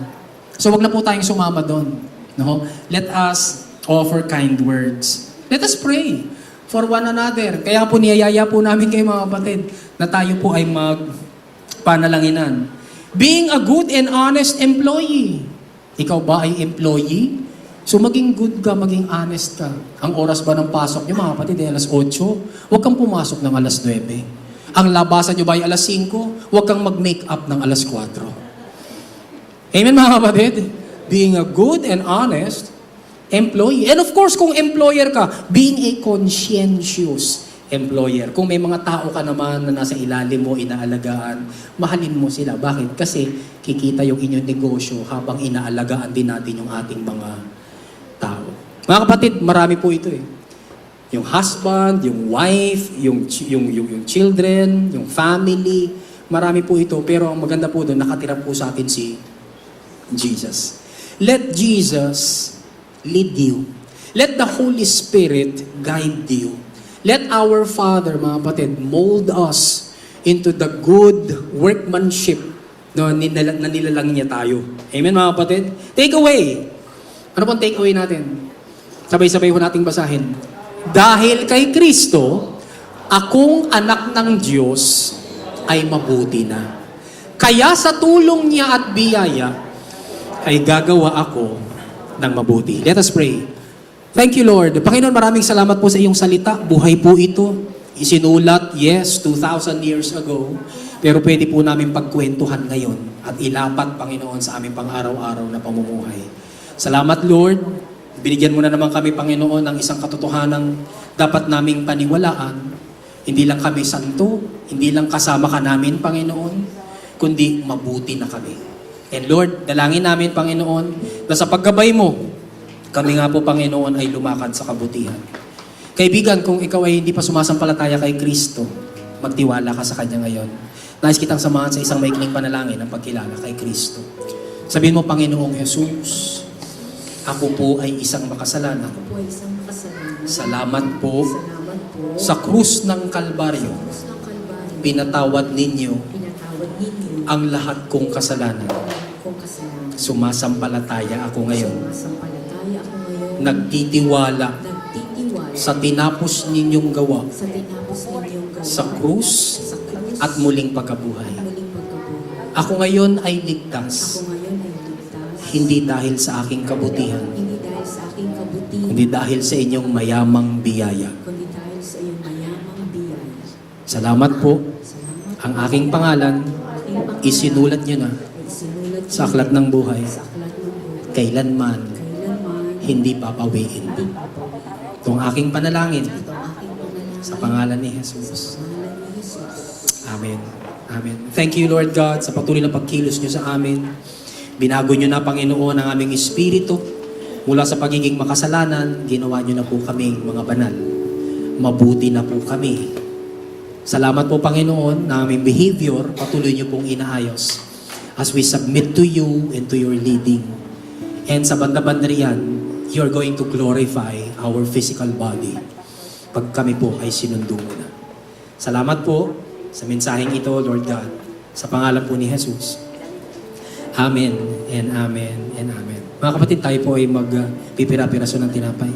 So wag na po tayong sumama doon. No? Let us offer kind words. Let us pray for one another. Kaya po niyayaya po namin kayo mga kapatid na tayo po ay magpanalanginan. Being a good and honest employee. Ikaw ba ay employee? So maging good ka, maging honest ka. Ang oras ba ng pasok nyo mga kapatid ay alas 8? Huwag kang pumasok ng alas 9. Ang labasan nyo ba ay alas 5? Huwag kang mag-make up ng alas 4. Amen mga kapatid? Being a good and honest Employee. And of course, kung employer ka, being a conscientious employer. Kung may mga tao ka naman na nasa ilalim mo, inaalagaan, mahalin mo sila. Bakit? Kasi kikita yung inyong negosyo habang inaalagaan din natin yung ating mga tao. Mga kapatid, marami po ito eh. Yung husband, yung wife, yung children, yung family, marami po ito. Pero ang maganda po doon, nakatira po sa atin si Jesus. Let Jesus lead you. Let the Holy Spirit guide you. Let our Father, mga kapatid, mold us into the good workmanship na nilalang niya tayo. Amen, mga kapatid? Take away. Ano pong take away natin? Sabay-sabay po nating basahin. Dahil kay Kristo, akong anak ng Diyos ay mabuti na. Kaya sa tulong niya at biyaya, ay gagawa ako ng mabuti. Let us pray. Thank you, Lord. Panginoon, maraming salamat po sa iyong salita. Buhay po ito. Isinulat, yes, 2,000 years ago. Pero pwede po namin pagkwentuhan ngayon at ilapat, Panginoon, sa aming pang-araw-araw na pamumuhay. Salamat, Lord. Binigyan mo na naman kami, Panginoon, ng isang katotohanang dapat naming paniwalaan. Hindi lang kami santo, hindi lang kasama ka namin, Panginoon, kundi mabuti na kami. And Lord, dalangin namin, Panginoon, na sa paggabay mo, kami nga po, Panginoon, ay lumakad sa kabutihan. Kaibigan, kung ikaw ay hindi pa sumasampalataya kay Kristo, magtiwala ka sa Kanya ngayon. Nais kitang samahan sa isang maikling panalangin ng pagkilala kay Kristo. Sabihin mo, Panginoong Jesus, ako po ay isang makasalanan. Ako po ay isang makasalanan. Salamat po Salamat po sa krus ng Kalbaryo. Krus ng Kalbaryo. Pinatawad ninyo Pinatawad ninyo ang lahat kong kasalanan. ang lahat kong kasalanan. Sumasampalataya ako ngayon. Sumasampalataya ako ngayon. Nagtitiwala Nagtitiwala sa tinapos ninyong gawa sa tinapos ninyong gawa sa krus sa krus at muling pagkabuhay. at muling pagkabuhay. Ako ngayon ay ligtas, Ako ngayon ay ligtas. hindi dahil sa aking kabutihan, Hindi dahil sa aking kabutihan. kundi dahil sa inyong mayamang biyaya. Kundi dahil sa iyong mayamang biyaya. Salamat po. Salamat. Ang aking pangalan, Aking pangalan isinulat niyo na ay isinulat sa aklat ng buhay. sa aklat ng buhay. Kailanman Kailanman hindi papawiin. hindi papawiin. Itong aking panalangin Ito ang aking panalangin sa pangalan ni sa Jesus. pangalan ni Jesus. Amen. Amen. Thank you, Lord God, sa patuloy na pagkilos niyo sa amin. Binago niyo na, Panginoon, ang aming espiritu. Mula sa pagiging makasalanan, ginawa niyo na po kaming mga banal. Mabuti na po kami. Salamat po, Panginoon, na aming behavior, patuloy niyo pong inaayos as we submit to you and to your leading. And sa banda-banda riyan, you're going to glorify our physical body pag kami po ay sinundo mo na. Salamat po sa mensaheng ito, Lord God, sa pangalan po ni Jesus. Amen and amen and amen. Mga kapatid, tayo po ay magpipira-piraso ng tinapay.